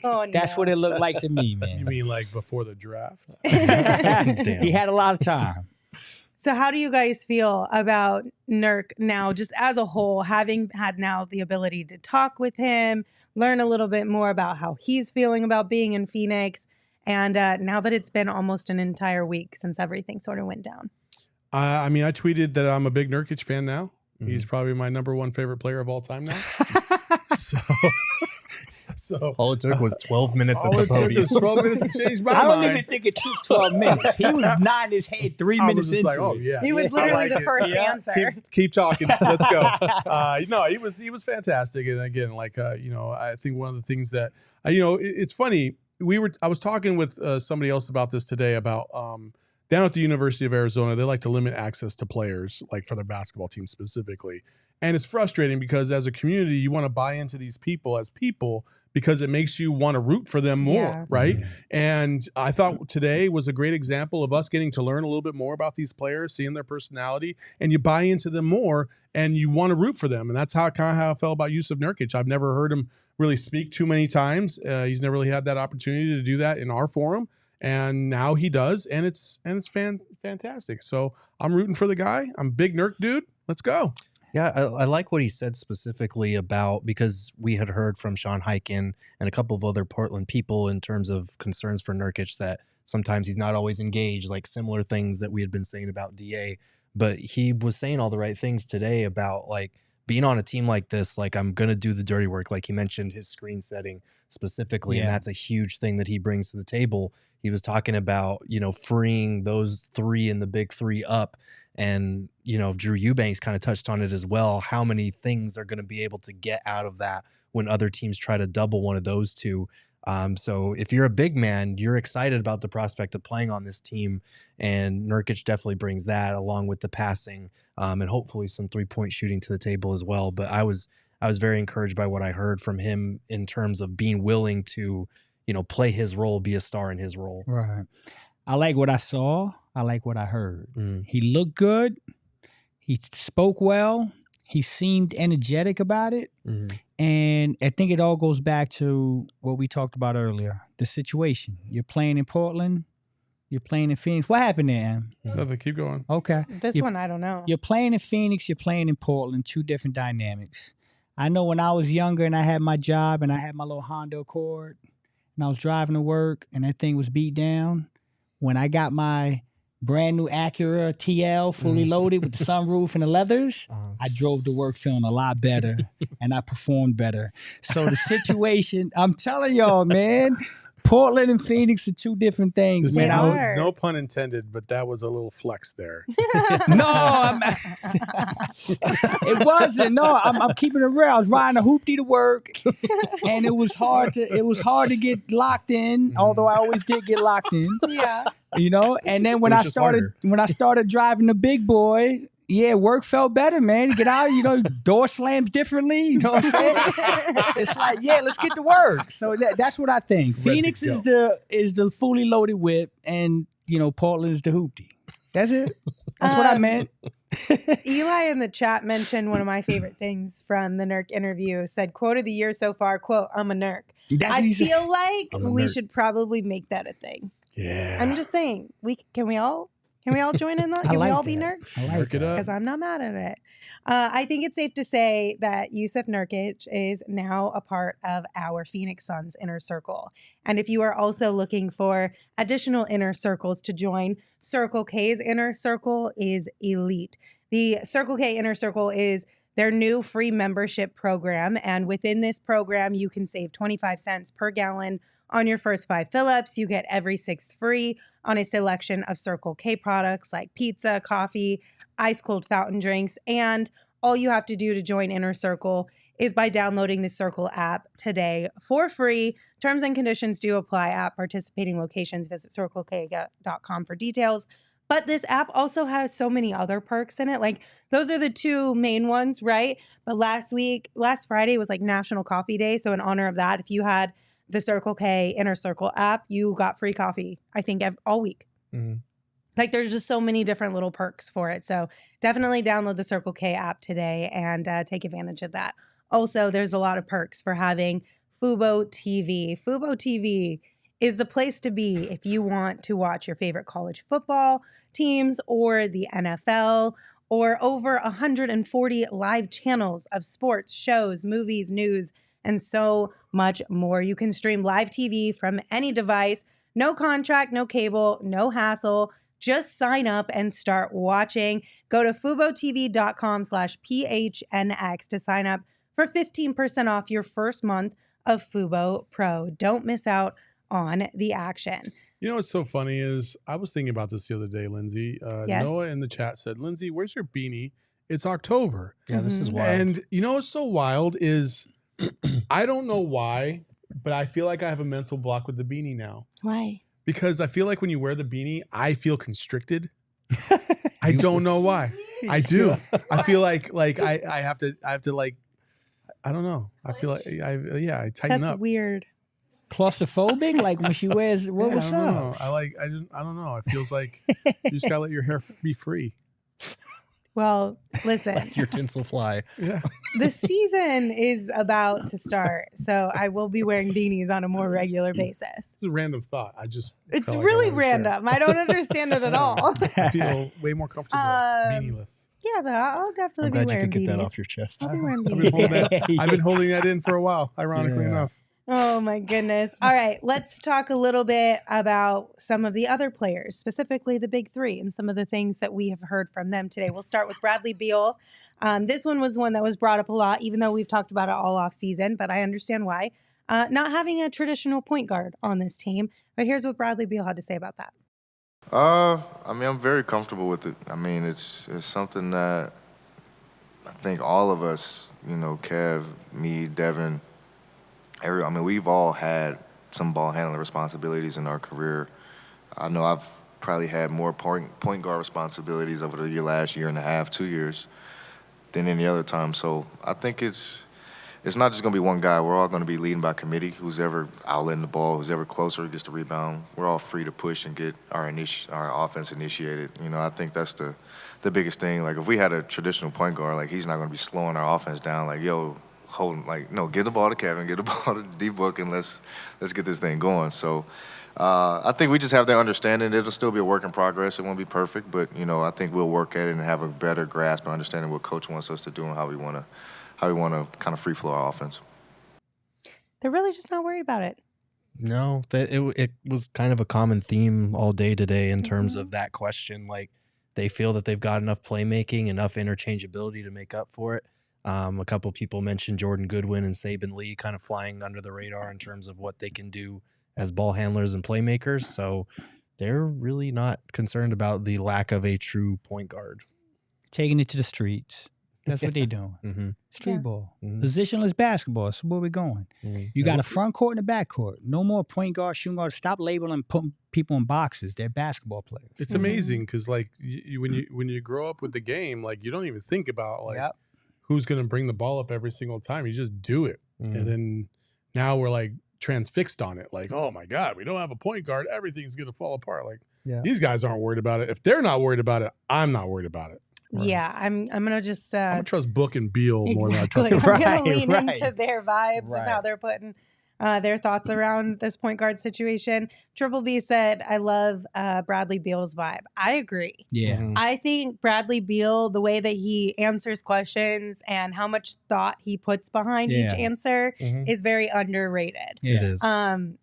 Oh, That's what it looked like to me, man. You mean like before the draft? He had a lot of time. So how do you guys feel about Nurk now, just as a whole, having had now the ability to talk with him, learn a little bit more about how he's feeling about being in Phoenix, and now that it's been almost an entire week since everything sort of went down? I mean, I tweeted that I'm a big Nurkic fan now. He's probably my number one favorite player of all time now. So all it took was 12 minutes at all the it took podium. was 12 minutes to change my I don't mind. even think it took 12 minutes. He was nodding his head 3 I minutes was into just like, oh it. yeah, He was literally the first answer. Keep talking. Let's go. No, he was fantastic. And again, like I think one of the things that it's funny. I was talking with somebody else about this today about down at the University of Arizona, they like to limit access to players, like for their basketball team specifically. And it's frustrating because as a community, you want to buy into these people as people because it makes you want to root for them more, right? Mm-hmm. And I thought today was a great example of us getting to learn a little bit more about these players, seeing their personality, and you buy into them more and you want to root for them. And that's how I felt about Jusuf Nurkic. I've never heard him really speak too many times. He's never really had that opportunity to do that in our forum. And now he does, and it's fantastic. So I'm rooting for the guy. I'm a big Nurk dude. Let's go. Yeah, I like what he said specifically about, because we had heard from Sean Highkin and a couple of other Portland people in terms of concerns for Nurkic that sometimes he's not always engaged, like similar things that we had been saying about DA. But he was saying all the right things today about like being on a team like this, like I'm going to do the dirty work. Like he mentioned his screen setting specifically, and that's a huge thing that he brings to the table. He was talking about, freeing those three in the big three up. And, Drew Eubanks kind of touched on it as well. How many things are going to be able to get out of that when other teams try to double one of those two? So if you're a big man, you're excited about the prospect of playing on this team. And Nurkic definitely brings that along with the passing and hopefully some 3-point shooting to the table as well. But I was very encouraged by what I heard from him in terms of being willing to, play his role, be a star in his role. Right. I like what I saw. I like what I heard. He looked good. He spoke well. He seemed energetic about it. And I think it all goes back to what we talked about earlier, the situation. You're playing in Portland. You're playing in Phoenix. What happened there? Nothing. Keep going. Okay. This one, I don't know. You're playing in Phoenix. You're playing in Portland. Two different dynamics. I know when I was younger and I had my job and I had my little Honda Accord and I was driving to work and that thing was beat down, when I got my brand new Acura TL fully loaded with the sunroof and the leathers, I drove to work feeling a lot better and I performed better. So the situation, I'm telling y'all, man, Portland and Phoenix are two different things, man. No pun intended, but that was a little flex there. No, it wasn't. No, I'm keeping it real. I was riding a hoopty to work, and it was hard to get locked in. Although I always did get locked in. Yeah. And then when I started driving the big boy, work felt better, man. Get out, door slams differently. You know what I'm saying? It's like, let's get to work. So that's what I think. Phoenix is the fully loaded whip, and Portland is the hoopty. That's it. That's what I meant. Eli in the chat mentioned one of my favorite things from the Nurk interview. Said, quote of the year so far, quote, "I'm a Nurk." I feel like we should probably make that a thing. Yeah. I'm just saying, can we all join in that? Can we all be Nurks? I like it up. Because I'm not mad at it. I think it's safe to say that Jusuf Nurkic is now a part of our Phoenix Suns inner circle. And if you are also looking for additional inner circles to join, Circle K's inner circle is elite. The Circle K inner circle is their new free membership program. And within this program, you can save 25 cents per gallon on your first 5 fill-ups. You get every 6th free on a selection of Circle K products like pizza, coffee, ice cold fountain drinks. And all you have to do to join Inner Circle is by downloading the Circle app today for free. Terms and conditions do apply at participating locations. Visit CircleK.com for details. But this app also has so many other perks in it. Like, those are the two main ones, right? But last Friday was like National Coffee Day. So in honor of that, if you had the Circle K Inner Circle app, you got free coffee, I think, all week. Like, there's just so many different little perks for it. So definitely download the Circle K app today and take advantage of that. Also, there's a lot of perks for having Fubo TV. Fubo TV is the place to be if you want to watch your favorite college football teams or the NFL or over 140 live channels of sports, shows, movies, news, and so much more. You can stream live TV from any device, no contract, no cable, no hassle. Just sign up and start watching. Go to FuboTV.com/PHNX to sign up for 15% off your first month of Fubo Pro. Don't miss out on the action. You know what's so funny is I was thinking about this the other day, Lindsay. Yes. Noah in the chat said, Lindsay, where's your beanie? It's October. Yeah, this is wild. And you know what's so wild is I don't know why, but I feel like I have a mental block with the beanie now. Why? Because I feel like when you wear the beanie, I feel constricted. I don't know why. I do. I feel like I have to like, I don't know. I feel like I tighten That's up. weird. Claustrophobic? Like when she wears, what's I don't know. up? I don't know. It feels like you just gotta let your hair be free. Well, listen, Your tinsel fly. Yeah. the season is about to start, so I will be wearing beanies on a more regular basis. It's a random thought. I just It's felt like I really wanted to share. random. I don't understand it at all. I feel way more comfortable beanieless. Yeah, but I'll definitely I'm be glad you wearing could get beanies. that off your chest. I'll be wearing I've been holding that in for a while, ironically Yeah. enough. Oh my goodness. All right, let's talk a little bit about some of the other players, specifically the big three, and some of the things that we have heard from them today. We'll start with Bradley Beal. This one was one that was brought up a lot, even though we've talked about it all off season, but I understand why. Not having a traditional point guard on this team. But here's what Bradley Beal had to say about that. I mean, I'm very comfortable with it. I mean, it's something that I think all of us, you know, Kev, me, Devin, I mean, we've all had some ball handling responsibilities in our career. I know I've probably had more point guard responsibilities over the last year and a half, 2 years, than any other time. So I think it's not just going to be one guy. We're all going to be leading by committee. Who's ever outletting the ball, who's ever closer gets the rebound. We're all free to push and get our offense initiated. You know, I think that's the biggest thing. Like, if we had a traditional point guard, like, he's not going to be slowing our offense down. Like, yo, no, give the ball to Kevin, give the ball to D Book, and let's get this thing going. So I think we just have that understanding. It'll still be a work in progress. It won't be perfect, but you know, I think we'll work at it and have a better grasp and understanding what Coach wants us to do and how we want to kind of free flow our offense. They're really just not worried about it. No, it was kind of a common theme all day today in terms of that question. Like, they feel that they've got enough playmaking, enough interchangeability to make up for it. A couple people mentioned Jordan Goodwin and Saban Lee kind of flying under the radar in terms of what they can do as ball handlers and playmakers. So they're really not concerned about the lack of a true point guard. Taking it to the streets. That's what they're doing. Mm-hmm. Street ball. Positionless basketball. That's where we're going. You got a front court and a back court. No more point guard, shooting guard. Stop labeling putting people in boxes. They're basketball players. It's amazing because, like, when you grow up with the game, like, you don't even think about, like, who's going to bring the ball up every single time. You just do it. And then now we're, like, transfixed on it. Like, oh, my God, we don't have a point guard. Everything's going to fall apart. Like, these guys aren't worried about it. If they're not worried about it, I'm not worried about it. Right. Yeah, I'm gonna just I'm gonna trust Book and Beal more than I trust. I'm gonna lean into their vibes of how they're putting their thoughts around this point guard situation. Triple B said, "I love Bradley Beal's vibe." I agree. Yeah, I think Bradley Beal, the way that he answers questions and how much thought he puts behind each answer, is very underrated. Yeah. It is. And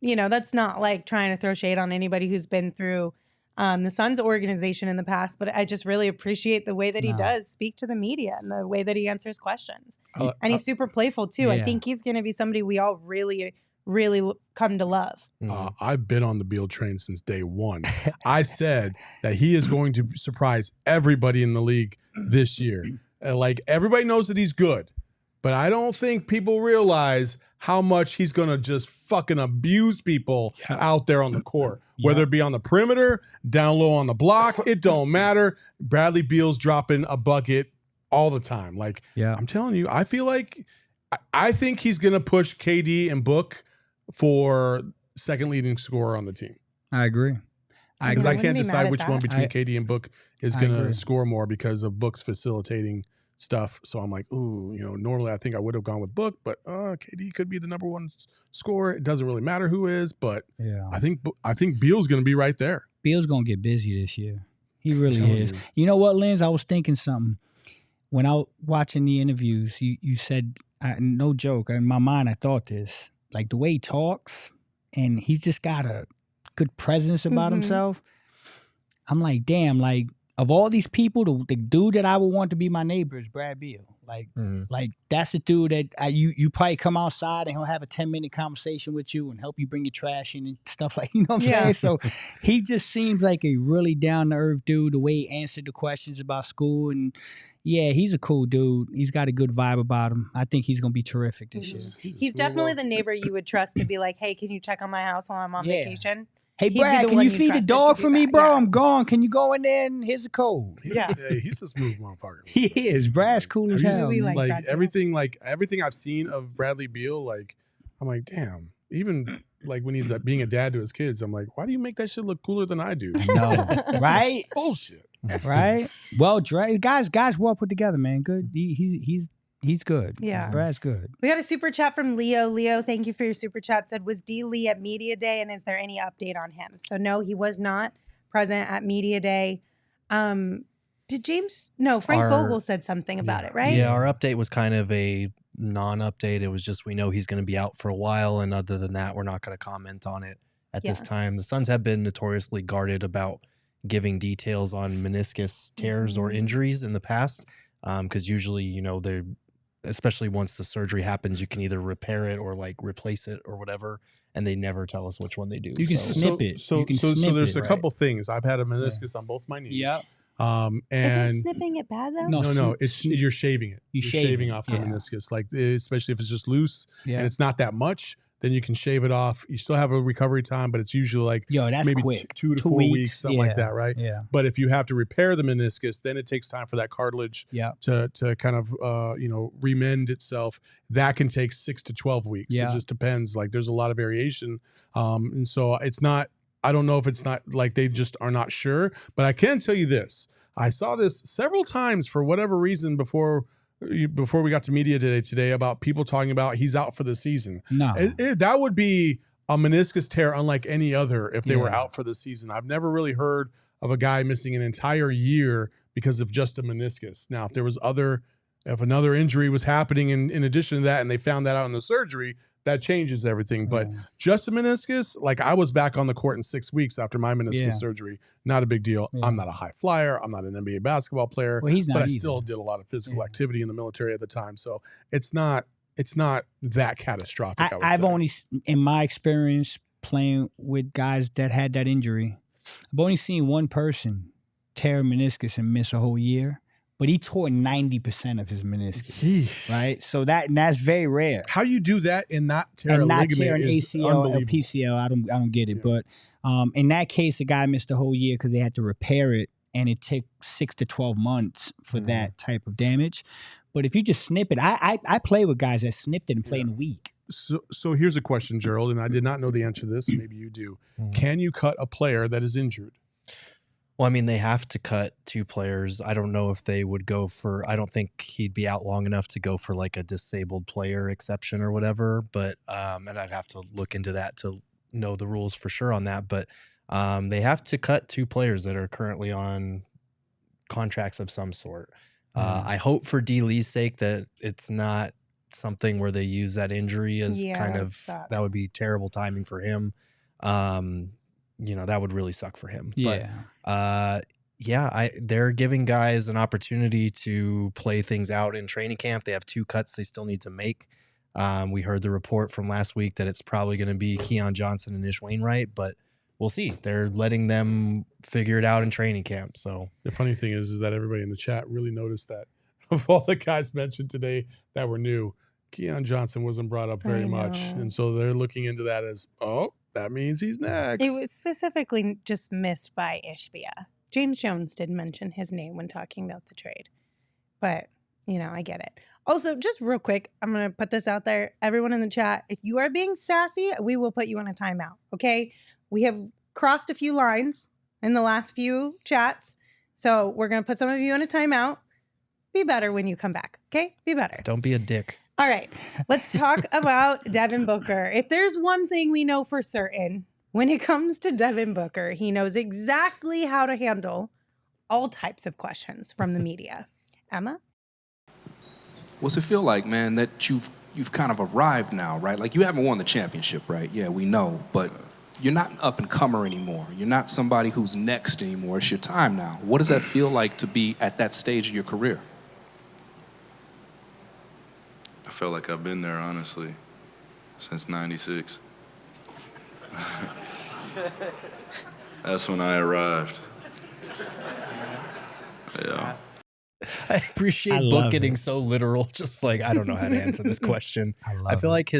you know, that's not like trying to throw shade on anybody who's been through the Suns organization in the past, but I just really appreciate the way that he does speak to the media and the way that he answers questions. And he's super playful too. I think he's going to be somebody we all really, really come to love. I've been on the Beal train since day one. I said that he is going to surprise everybody in the league this year. Like, everybody knows that he's good, but I don't think people realize how much he's going to just fucking abuse people out there on the court. Whether it be on the perimeter, down low on the block, it don't matter. Bradley Beal's dropping a bucket all the time. Like, I'm telling you, I feel like I think he's going to push KD and Book for second leading scorer on the team. I agree. Because I can't decide which one between KD and Book is going to score more because of Book's facilitating stuff. So I'm like, ooh, normally I think I would have gone with Book, but KD could be the number one scorer. It doesn't really matter who is, but Yeah. I think Beal's going to be right there. Beal's going to get busy this year. He really is. you. You know what, Linz? I was thinking something. When I was watching the interviews, you said, no joke, in my mind I thought this, like the way he talks, and he just got a good presence about himself. I'm like, damn, like, of all these people, the dude that I would want to be my neighbor is Brad Beal. Like that's a dude that you probably come outside and he'll have a 10-minute conversation with you and help you bring your trash in and stuff like, you know what I'm saying? So he just seems like a really down-to-earth dude, the way he answered the questions about school. And yeah, he's a cool dude. He's got a good vibe about him. I think he's going to be terrific this year. He's definitely the neighbor you would trust to be like, hey, can you check on my house while I'm on vacation? Hey, He'd be Brad, the can one you you feed the trusted dog to for do me, that. bro? Yeah. I'm gone. Can you go in there and here's the code? Yeah. He's a smooth motherfucker. He is. Brad's cool as hell. Usually man. like Like that, everything I've seen of Bradley Beal, like I'm like, damn. Even like when he's being a dad to his kids, I'm like, why do you make that shit look cooler than I do? No, right? Bullshit. Right? Well, guys, well put together, man. Good. He's good. Yeah. Brad's good. We got a super chat from Leo. Leo, thank you for your super chat. Said, was D. Lee at Media Day, and is there any update on him? So no, he was not present at Media Day. Did James? No, Frank Vogel said something about it, right? Yeah, our update was kind of a non-update. It was just we know he's going to be out for a while, and other than that, we're not going to comment on it at this time. The Suns have been notoriously guarded about giving details on meniscus tears or injuries in the past, because usually, they're, especially once the surgery happens, you can either repair it or like replace it or whatever, and they never tell us which one they do. You can snip it. So there's a couple things. I've had a meniscus on both my knees. Yeah. And Isn't snipping it bad though? no, it's you're shaving it. You're shaving off the yeah. meniscus, like especially if it's just loose Yeah. and it's not that much. Then you can shave it off. You still have a recovery time, but it's usually like that's maybe quick. 2 to 4 weeks, something like that, right? Yeah. But if you have to repair the meniscus, then it takes time for that cartilage to kind of remend itself. That can take 6 to 12 weeks. Yeah. It just depends. Like there's a lot of variation, and so it's not. I don't know if it's not like they just are not sure, but I can tell you this: I saw this several times for whatever reason before we got to Media Day today about people talking about he's out for the season. No. That would be a meniscus tear unlike any other if they were out for the season. I've never really heard of a guy missing an entire year because of just a meniscus. Now, if another injury was happening in addition to that and they found that out in the surgery, that changes everything. But just a meniscus, like I was back on the court in 6 weeks after my meniscus surgery. Not a big deal. Yeah. I'm not a high flyer. I'm not an NBA basketball player. Well, he's not but I either. still did a lot of physical activity in the military at the time. So it's not that catastrophic. I've only, in my experience playing with guys that had that injury, I've only seen one person tear a meniscus and miss a whole year. But he tore 90% of his meniscus, right? So that's very rare. How you do that and not tear a ligament tear an is ACL or unbelievable. PCL, I don't get it. But in that case, the guy missed a whole year because they had to repair it, and it took 6 to 12 months for that type of damage. But if you just snip it, I play with guys that snipped it and play in a week. So here's a question, Gerald, and I did not know the answer to this. Maybe you do. Can you cut a player that is injured? Well, I mean, they have to cut 2 players. I don't know if they would go for, I don't think he'd be out long enough to go for like a disabled player exception or whatever. But, and I'd have to look into that to know the rules for sure on that. But they have to cut 2 players that are currently on contracts of some sort. I hope for D. Lee's sake that it's not something where they use that injury as kind of, that would be terrible timing for him. That would really suck for him. Yeah. But they're giving guys an opportunity to play things out in training camp. They have 2 cuts they still need to make. We heard the report from last week that it's probably going to be Keon Johnson and Ish Wainwright, but we'll see. They're letting them figure it out in training camp. So the funny thing is that everybody in the chat really noticed that of all the guys mentioned today that were new, Keon Johnson wasn't brought up very much. And so they're looking into that as, that means he's next. It was specifically just missed by Ishibia. James Jones did mention his name when talking about the trade. But, I get it. Also, just real quick, I'm going to put this out there. Everyone in the chat, if you are being sassy, we will put you on a timeout, okay? We have crossed a few lines in the last few chats. So we're going to put some of you in a timeout. be better when you come back. Okay? Be better. Don't be a dick. All right. Let's talk about Devin Booker. If there's one thing we know for certain, when it comes to Devin Booker, he knows exactly how to handle all types of questions from the media. Emma? What's it feel like, man, that you've kind of arrived now, right? Like, you haven't won the championship, right? Yeah, we know, but you're not an up-and-comer anymore. You're not somebody who's next anymore. It's your time now. What does that feel like to be at that stage of your career? I feel like I've been there, honestly, since '96. That's when I arrived. Yeah. I appreciate Book getting so literal. Just like, I don't know how to answer this question. I feel like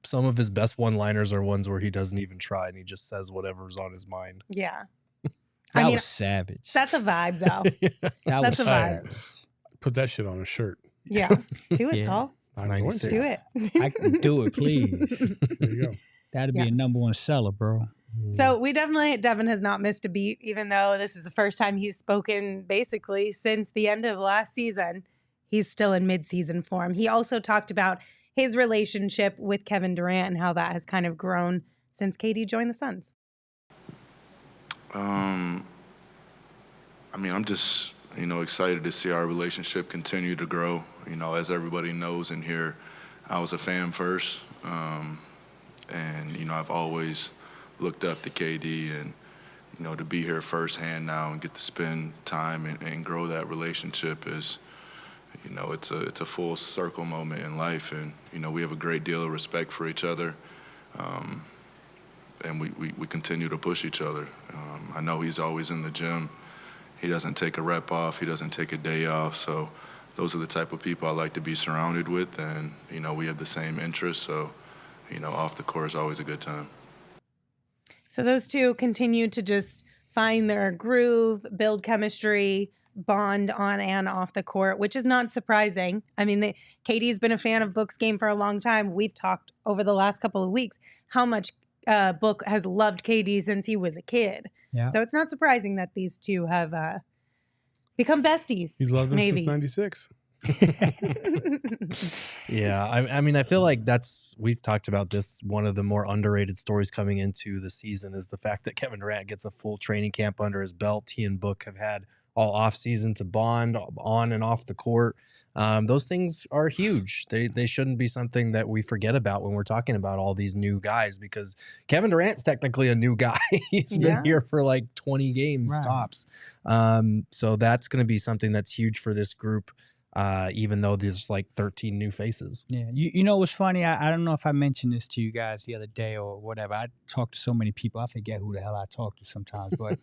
some of his best one-liners are ones where he doesn't even try and he just says whatever's on his mind. Yeah. That was savage. That's a vibe, though. That's a vibe. Put that shit on a shirt. Yeah. Do it, Saul. I'm going to. Do it. I can do it, please. There you go. That'd be a #1 seller, bro. So Devin has not missed a beat, even though this is the first time he's spoken basically since the end of last season. He's still in mid-season form. He also talked about his relationship with Kevin Durant and how that has kind of grown since KD joined the Suns. I mean, I'm just, excited to see our relationship continue to grow. As everybody knows in here, I was a fan first. And, I've always looked up to KD and, to be here firsthand now and get to spend time and grow that relationship is, it's a full circle moment in life. And, we have a great deal of respect for each other. And we continue to push each other. I know he's always in the gym. He doesn't take a rep off. He doesn't take a day off. So those are the type of people I like to be surrounded with. And, we have the same interests. So, off the court is always a good time. So those two continue to just find their groove, build chemistry, bond on and off the court, which is not surprising. I mean, KD's been a fan of Book's game for a long time. We've talked over the last couple of weeks how much Book has loved KD since he was a kid. Yeah. So it's not surprising that these two have become besties. He's loved him since '96. Yeah, I mean, I feel like we've talked about this. One of the more underrated stories coming into the season is the fact that Kevin Durant gets a full training camp under his belt. He and Book have had all off season to bond on and off the court. Those things are huge. They shouldn't be something that we forget about when we're talking about all these new guys, because Kevin Durant's technically a new guy. He's been here for like 20 games tops. So that's going to be something that's huge for this group. Even though there's like 13 new faces. Yeah. You know what's funny? I don't know if I mentioned this to you guys the other day or whatever. I talk to so many people. I forget who the hell I talk to sometimes. But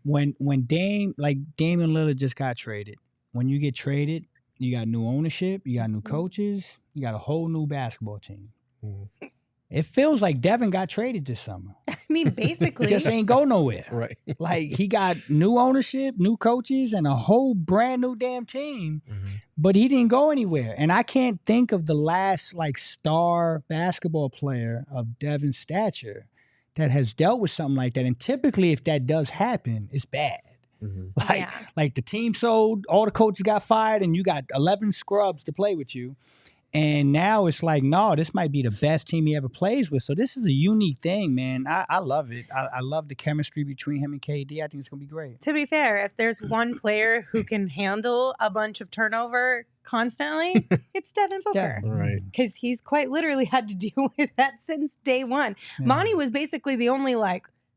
when Damian Lillard just got traded, when you get traded, you got new ownership, you got new coaches, you got a whole new basketball team. Mm-hmm. It feels like Devin got traded this summer. I mean, basically. He just ain't go nowhere. Right. Like, he got new ownership, new coaches, and a whole brand new damn team. Mm-hmm. But he didn't go anywhere. And I can't think of the last, star basketball player of Devin's stature that has dealt with something like that. And typically, if that does happen, it's bad. Mm-hmm. Like the team sold, all the coaches got fired, and you got 11 scrubs to play with you. And now it's like, no, this might be the best team he ever plays with. So this is a unique thing, man. I love it. I love the chemistry between him and KD. I think it's going to be great. To be fair, if there's one player who can handle a bunch of turnover constantly, it's Devin Booker. Right. Because he's quite literally had to deal with that since day one. Yeah. Monty was basically the only,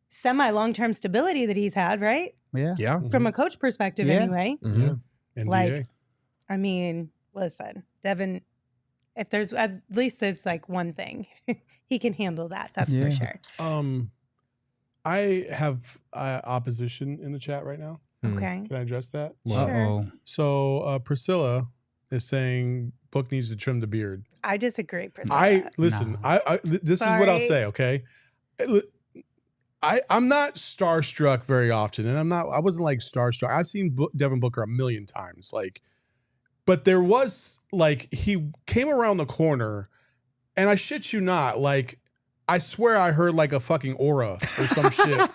semi-long-term stability that he's had, right? Yeah. Yeah. From a coach perspective, anyway. Mm-hmm. Yeah. NBA. I mean, listen, Devin... If there's at least one thing, he can handle that. That's for sure. I have opposition in the chat right now. Okay. Can I address that? Sure. So Priscilla is saying Book needs to trim the beard. I disagree, Priscilla. Listen. No. This is what I'll say. Okay. I'm not starstruck very often, and I wasn't starstruck. I've seen Devin Booker a million times, But there was, he came around the corner, and I shit you not, I swear I heard, a fucking aura or some shit.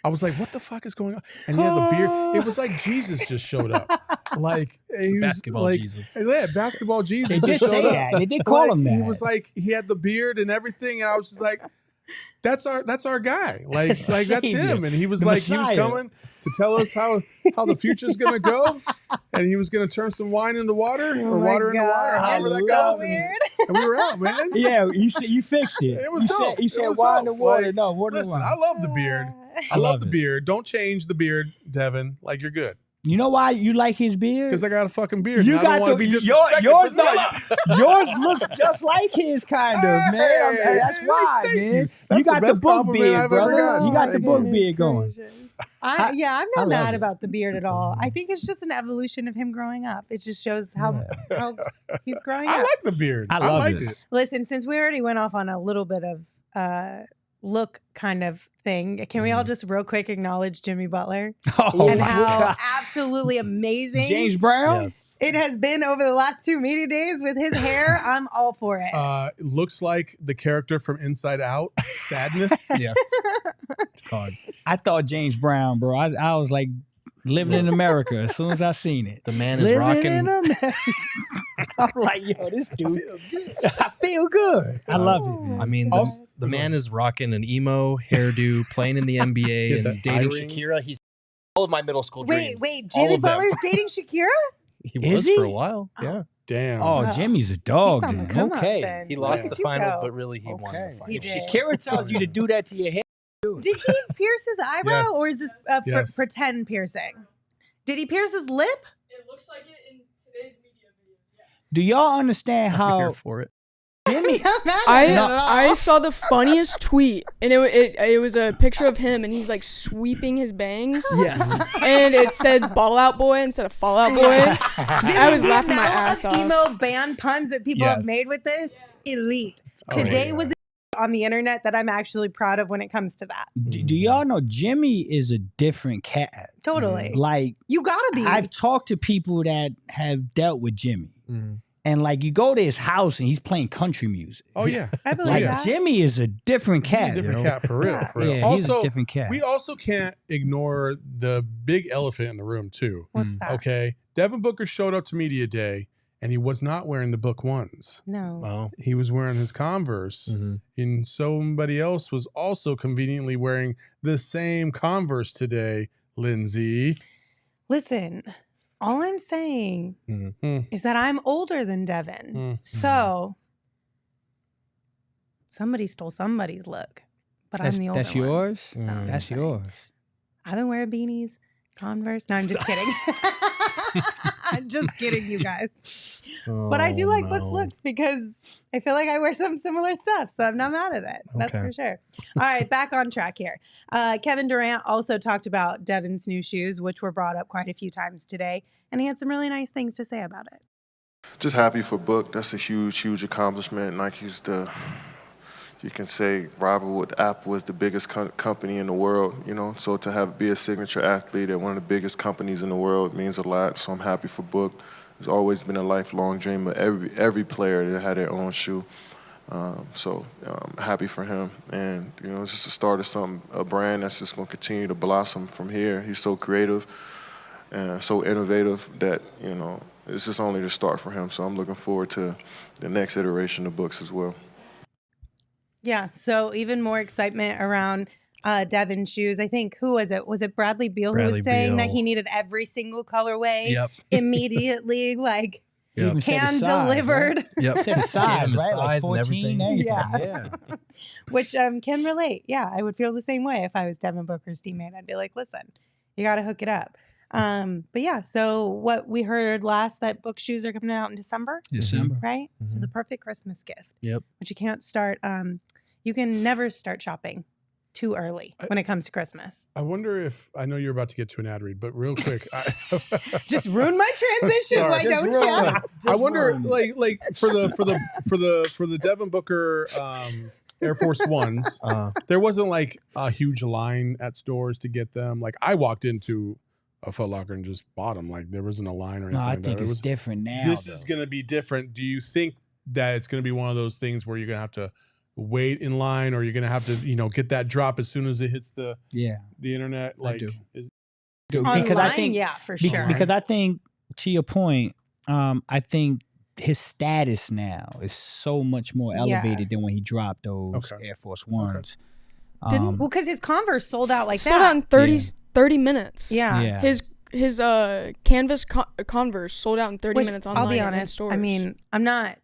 I was like, what the fuck is going on? And he had the beard. It was like Jesus just showed up. Like he was basketball like, Jesus. Yeah, basketball Jesus. They did just say showed that. up. They did call him that. He was like, he had the beard and everything, and I was just like, that's our guy. Like that's him. And he was The like, he was Messiah. coming to tell us how the future's gonna go, and he was gonna turn some wine into water or water into water, however that goes. And we were out, man. Yeah, you fixed it. It was you dope. Said, you It said was wine dope. and water. Like, No, water Listen, and I wine. love the beard. I love the it. beard. Don't change the beard, Devin. Like you're good. You know why you like his beard? Because I got a fucking beard. You and I don't want to be disrespected. yours looks just like his, kind of, man. That's why, man. That's You got the the best book compliment beard, I've ever brother. gotten. You got the Thank book you. beard going. I'm I not love mad it. about the beard at all. I think it's just an evolution of him growing up. It just shows how he's growing I up. like the beard. I I love liked it. it. Listen, since we already went off on a little bit of look kind of thing, can we all just real quick acknowledge Jimmy Butler Oh and my how God. absolutely amazing James Brown? Yes. it has been over the last 2 media days with his hair? I'm all for it. It looks like the character from Inside Out, Sadness. Yes. It's hard. I thought James Brown, bro. I was like living in America as soon as I seen it. The man is Living rocking. in America. I'm like, yo, this dude. I feel good. I love it, man. I mean, the man is rocking an emo hairdo, playing in the NBA, Yeah, and that dating eye ring. Shakira. He's all of my middle school dreams. Wait, All Jimmy of them. Butler's dating Shakira? He Is was he? for a while. Yeah. Damn. Oh, Wow. Jimmy's a dog, He's on the then. come up Okay. then. He lost Look the at you finals, go. but really he won the Okay. finals. He If did. Shakira tells you to do that to your hair, do it. Did he pierce his eyebrow, Yes. or is this a Yes. pretend piercing? Did he pierce his lip? It looks like it in today's media videos, yes. Do y'all understand I'm here how for it. Jimmy? I saw the funniest tweet, and it was a picture of him, and he's like sweeping his bangs. Yes. And it said "Ball Out Boy" instead of "Fall Out Boy." I was The laughing my amount ass of off. emo band puns that people have Yes. made with this, elite. great. Today was on the internet that I'm actually proud of when it comes to that. Do y'all know Jimmy is a different cat? Totally. Like, You gotta be. I've talked to people that have dealt with Jimmy. Mhm. And like you go to his house and he's playing country music. Oh yeah. I believe Like that. Jimmy is a different He's cat. a different you know? cat for real. Yeah. For real. Yeah, he's also, a different cat. we also can't ignore the big elephant in the room too. What's that? Okay. Devin Booker showed up to media day and he was not wearing the Book ones. No. Oh. He was wearing his Converse. Mhm. And somebody else was also conveniently wearing the same Converse today, Lindsay. Listen, all I'm saying Mhm. is that I'm older than Devin. Mm. So somebody stole somebody's look. But I'm the older That's one. yours? Mm. That's saying. yours. I've been wearing beanies, Converse. No, I'm just kidding. I'm just kidding, you guys. But I do Oh, like Book's no. looks because I feel like I wear some similar stuff. So I'm not mad at it. That's Okay. for sure. All right, back on track here. Kevin Durant also talked about Devin's new shoes, which were brought up quite a few times today. And he had some really nice things to say about it. Just happy for Book. That's a huge, huge accomplishment. Nike's you can say, rival with Apple is the biggest company in the world, you know. So to be a signature athlete at one of the biggest companies in the world means a lot. So I'm happy for Book. It's always been a lifelong dream of every player that had their own shoe. So I'm happy for him. And, you know, it's just the start of a brand that's just going to continue to blossom from here. He's so creative and so innovative that, you know, it's just only the start for him. So I'm looking forward to the next iteration of Books as well. Yeah, so even more excitement around Devin's shoes. I think, who was it? Was it Bradley Beal who Bradley was saying that Beal. he needed every single colorway Yep. immediately, like He even said hand his size, delivered, right? Yep. Said his Gave size, him his right? Like size and 14, everything. everything. Yeah. Yeah. which can relate. Yeah, I would feel the same way if I was Devin Booker's teammate. I'd be like, listen, you got to hook it up. But yeah, so what we heard last, that Book shoes are coming out in December, December. right? So the perfect Christmas gift. Yep. But you can't start, you can never start shopping too early when it comes to Christmas. I wonder if I know you're about to get to an ad read, but real quick, Just ruin my transition, Sorry. why Just don't ruin you? it. I wonder, like for the Devin Booker Air Force Ones, there wasn't like a huge line at stores to get them. Like I walked into a Foot Locker and just bought them. Like there wasn't a line or anything. No, I like that. think It it's was, different now. this is going to be different. Do you think that it's going to be one of those things where you're going to have to wait in line, or you're gonna have to, get that drop as soon as it hits the internet? Like, because I think for sure. Because I think, to your point, I think his status now is so much more elevated than when he dropped those Air Force Ones. Because his Converse sold out sold out in 30 minutes. Yeah. His canvas Converse sold out in 30 minutes online. I'll be in honest. stores. I mean, I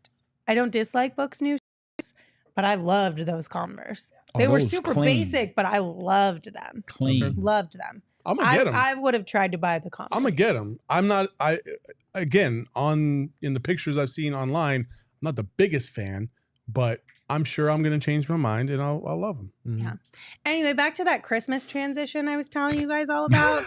don't dislike Book's new shoes, but I loved those Converse. They were super basic, but I loved them. Clean. Loved them. I'm gonna get them. I would have tried to buy the Converse. I'm gonna get them. I'm not. In the pictures I've seen online, I'm not the biggest fan, but I'm sure I'm gonna change my mind and I'll love them. Yeah. Anyway, back to that Christmas transition I was telling you guys all about.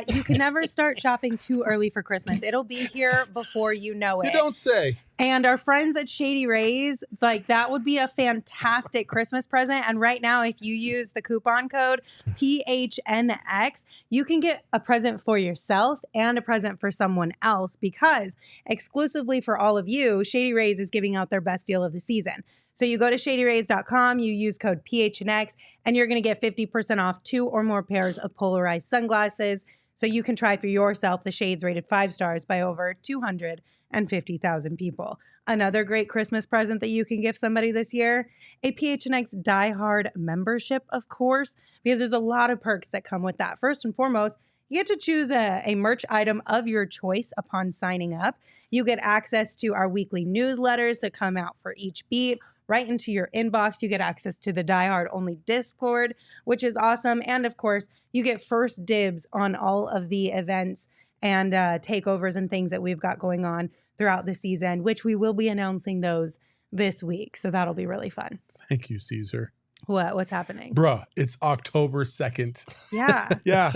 You can never start shopping too early for Christmas. It'll be here before you know it. You don't say. And our friends at Shady Rays, that would be a fantastic Christmas present. And right now, if you use the coupon code PHNX, you can get a present for yourself and a present for someone else, because exclusively for all of you, Shady Rays is giving out their best deal of the season. So you go to shadyrays.com, you use code PHNX, and you're going to get 50% off 2 or more pairs of polarized sunglasses. So you can try for yourself the shades rated 5 stars by over 250,000 people. Another great Christmas present that you can give somebody this year, a PHNX Die Hard membership, of course, because there's a lot of perks that come with that. First and foremost, you get to choose a merch item of your choice upon signing up. You get access to our weekly newsletters that come out for each beat. Right into your inbox. You get access to the Die Hard only Discord, which is awesome. And of course, you get first dibs on all of the events and takeovers and things that we've got going on throughout the season, which we will be announcing those this week. So that'll be really fun. Thank you, Caesar. What's happening? Bruh, it's October 2nd. Yeah. Yeah.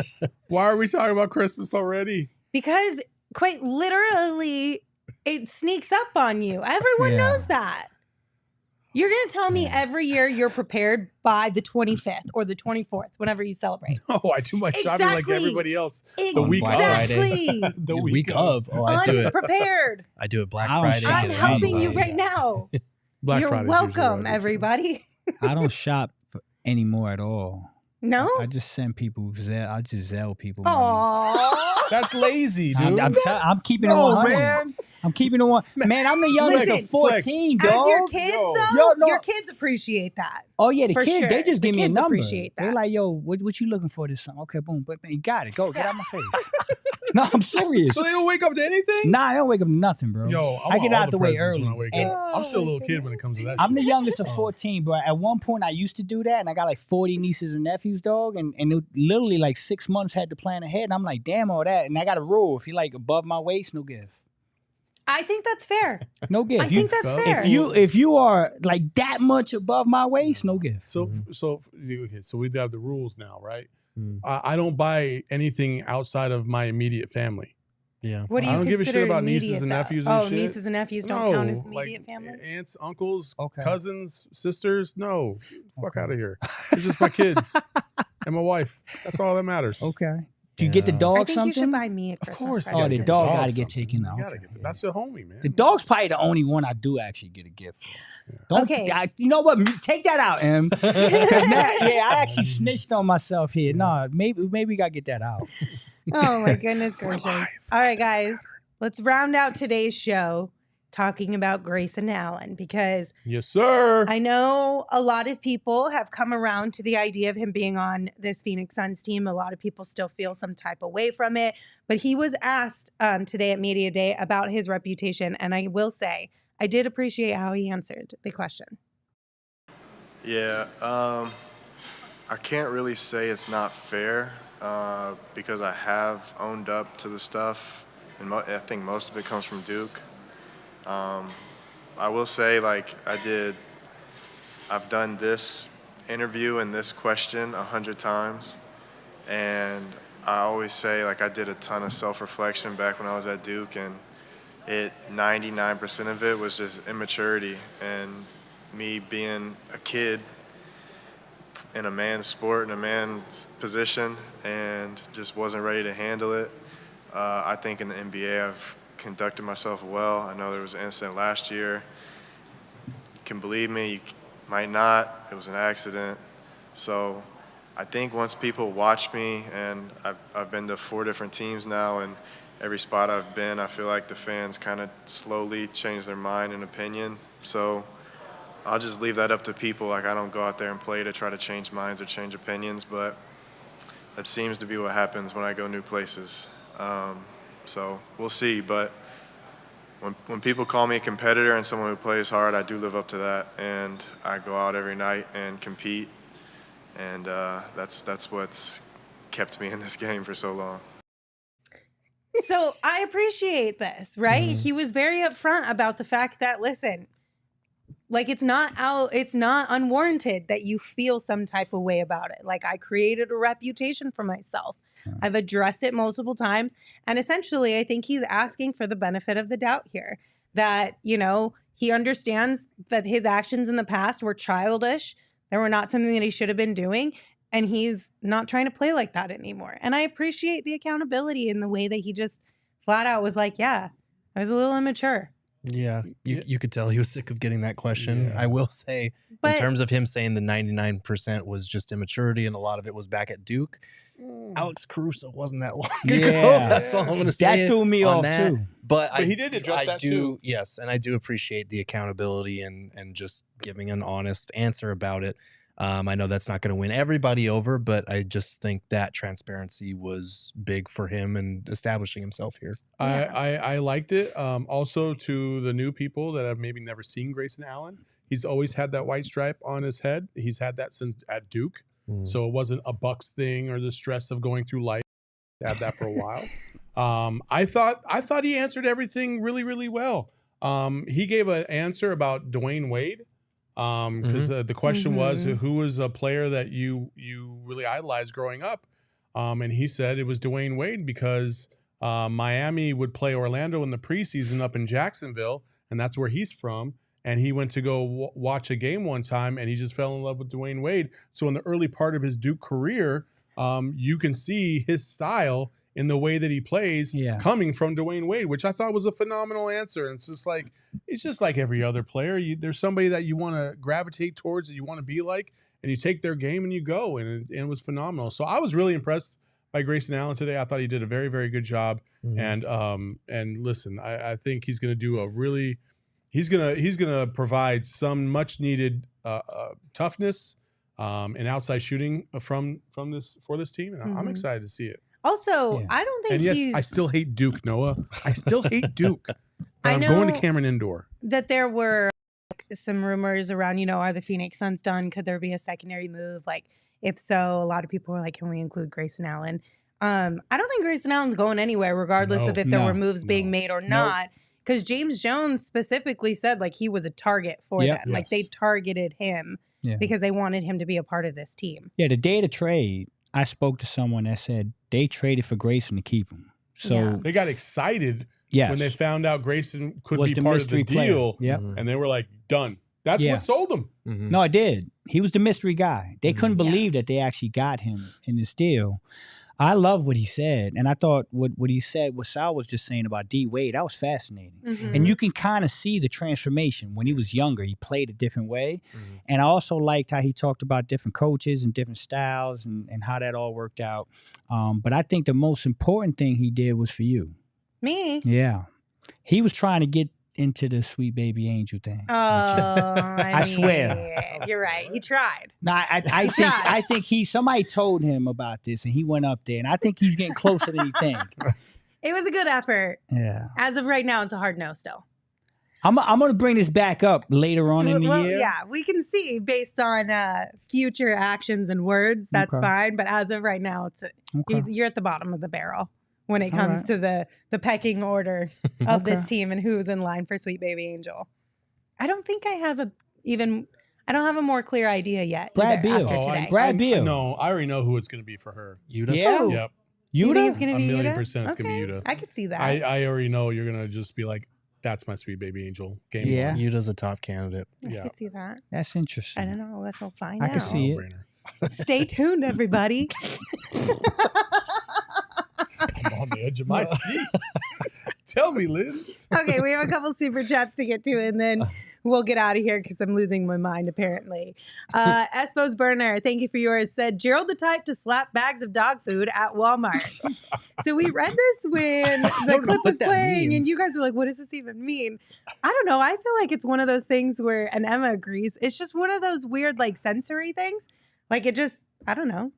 Why are we talking about Christmas already? Because quite literally, it sneaks up on you. Everyone knows that. You're going to tell me every year you're prepared by the 25th or the 24th, whenever you celebrate. No, I do my shopping like everybody else. The week of. Exactly. The week of. Oh, I do it. Unprepared. I do it Black Friday. I'm helping you right now. Black You're Friday's welcome, usually everybody. I don't shop anymore at all. No? I just send people I just Zelle people money. Aww. That's lazy, dude. I'm keeping it 100. Man. I'm keeping it 1. Man, I'm the youngest of 14, dog. As your kids, your kids appreciate that. Oh, yeah, the For kids, sure. they just The give me a kids number. appreciate They're that. like, yo, what you looking for this summer? Okay, boom. But man, you got it. Go, get out my face. No, I'm serious. So they don't wake up to anything? Nah, I don't wake up to nothing, bro. Yo, I get out the way presents when early. I wake And up. I'm still a little kid when it comes to that I'm shit. the youngest of 14, bro. At one point, I used to do that, and I got like 40 nieces and nephews, dog. And it literally like 6 months had to plan ahead. And I'm like, damn all that. And I got a rule: if you're like above my waist, no gift. I think that's fair. No gift. I think that's fair. If you are like that much above my waist, no gift. So we have the rules now, right? I don't buy anything outside of my immediate family. Yeah. What do you I don't give a shit consider about nieces immediate, and though? nephews and shit. Nieces and nephews don't count as like immediate family? aunts, uncles, Okay. cousins, sisters. No, fuck out of here. It's just my kids and my wife. That's all that matters. Okay. Do you get the dog I think something? you should buy me a Christmas course. present. Oh, the this dog year. got to get taken out. That's your homie, man. The dog's probably the only one I do actually get a gift for. Don't, Okay. you know what? Take that out, Em. 'Cause I actually snitched on myself here. No, maybe we got to get that out. Oh my goodness gracious. All right, guys. Let's round out today's show talking about Grayson Allen, because yes, sir. I know a lot of people have come around to the idea of him being on this Phoenix Suns team. A lot of people still feel some type of way from it, but he was asked today at Media Day about his reputation, and I will say I did appreciate how he answered the question. Yeah, I can't really say it's not fair because I have owned up to the stuff, and I think most of it comes from Duke. I will say, like, I've done this interview and this question 100 times, and I always say, like, I did a ton of self-reflection back when I was at Duke, and 99% of it was just immaturity and me being a kid in a man's sport, in a man's position, and just wasn't ready to handle it. I think in the NBA I've conducted myself well. I know there was an incident last year. You can believe me, might not. It was an accident. So I think once people watch me, and I've been to 4 different teams now, and every spot I've been, I feel like the fans kind of slowly change their mind and opinion. So I'll just leave that up to people. Like, I don't go out there and play to try to change minds or change opinions, but that seems to be what happens when I go new places. So we'll see. But when people call me a competitor and someone who plays hard, I do live up to that, and I go out every night and compete, and that's what's kept me in this game for so long. So I appreciate this, right? He was very upfront about the fact that, listen, like, it's not unwarranted that you feel some type of way about it. Like, I created a reputation for myself. I've addressed it multiple times. And essentially, I think he's asking for the benefit of the doubt here. That, you know, he understands that his actions in the past were childish. They were not something that he should have been doing. And he's not trying to play like that anymore. And I appreciate the accountability in the way that he just flat out was like, yeah, I was a little immature. Yeah, you could tell he was sick of getting that question. I will say, in terms of him saying the 99% was just immaturity and a lot of it was back at Duke, Alex Caruso wasn't that long ago. That's all I'm going to say. That threw me off that. too. But he did address that too. Yes, and I do appreciate the accountability and just giving an honest answer about it. I know that's not going to win everybody over, but I just think that transparency was big for him and establishing himself here. I liked it. Also, to the new people that have maybe never seen Grayson Allen, he's always had that white stripe on his head. He's had that since at Duke. So it wasn't a Bucks thing or the stress of going through life. Had that for a while. I thought he answered everything really, really well. He gave an answer about Dwayne Wade. Because the question was, who was a player that you really idolized growing up? And he said it was Dwayne Wade because Miami would play Orlando in the preseason up in Jacksonville, and that's where he's from. And he went to go watch a game one time, and he just fell in love with Dwayne Wade. So in the early part of his Duke career, you can see his style in the way that he plays coming from Dwayne Wade, which I thought was a phenomenal answer. And it's just like every other player. There's somebody that you want to gravitate towards, that you want to be like, and you take their game and you go, and it was phenomenal. So I was really impressed by Grayson Allen today. I thought he did a very, very good job. And listen, I think he's going to do he's going to provide some much needed toughness and outside shooting for this team. And I'm excited to see it. Also, I don't think I still hate Duke, Noah. I still hate Duke. I'm going to Cameron Indoor. That there were some rumors around, are the Phoenix Suns done? Could there be a secondary move? Like, if so, a lot of people were like, can we include Grayson Allen? I don't think Grayson Allen's going anywhere, regardless of if there were moves being made or not. Because James Jones specifically said, like, he was a target for them. Yes. Like, they targeted him because they wanted him to be a part of this team. Yeah, the day of the trade, I spoke to someone that said they traded for Grayson to keep him. So they got excited when they found out Grayson could be part of the deal. And they were like, done. That's what sold him. No, it did. He was the mystery guy. They couldn't believe that they actually got him in this deal. I love what he said. And I thought what he said, what Sal was just saying about D. Wade, that was fascinating. And you can kind of see the transformation. When he was younger, he played a different way. And I also liked how he talked about different coaches and different styles and how that all worked out. But I think the most important thing he did was for you. Me? Yeah. He was trying to get into the sweet baby angel thing. Oh, I swear. You're right. He tried. No, I think somebody told him about this and he went up there, and I think he's getting closer than he think. It was a good effort. Yeah. As of right now, it's a hard no still. I'm going to bring this back up later on in the year. Yeah, we can see based on future actions and words. That's fine. But as of right now, you're at the bottom of the barrel when it comes to the pecking order of this team and who's in line for Sweet Baby Angel. I don't think I have a more clear idea yet. Brad Beal. Brad Beal. No, I already know who it's going to be for her. Yuta? Yeah. Yep. You think it's going to be Yuta? 1,000,000% Yuta? it's going to be Yuta. I could see that. I already know you're going to just be like, that's my Sweet Baby Angel. Game one. Yuta's a top candidate. I could see that. That's interesting. I don't know. Let's all find out. I can see it. Stay tuned, everybody. I'm on the edge of my seat. Tell me, Liz. Okay, we have a couple super chats to get to, and then we'll get out of here because I'm losing my mind, apparently. Espos Burner, thank you for yours, said, Gerald the type to slap bags of dog food at Walmart. So we read this when the clip was playing, and you guys were like, what does this even mean? I don't know. I feel like it's one of those things where, and Emma agrees, it's just one of those weird, like, sensory things. Like, it just, I don't know.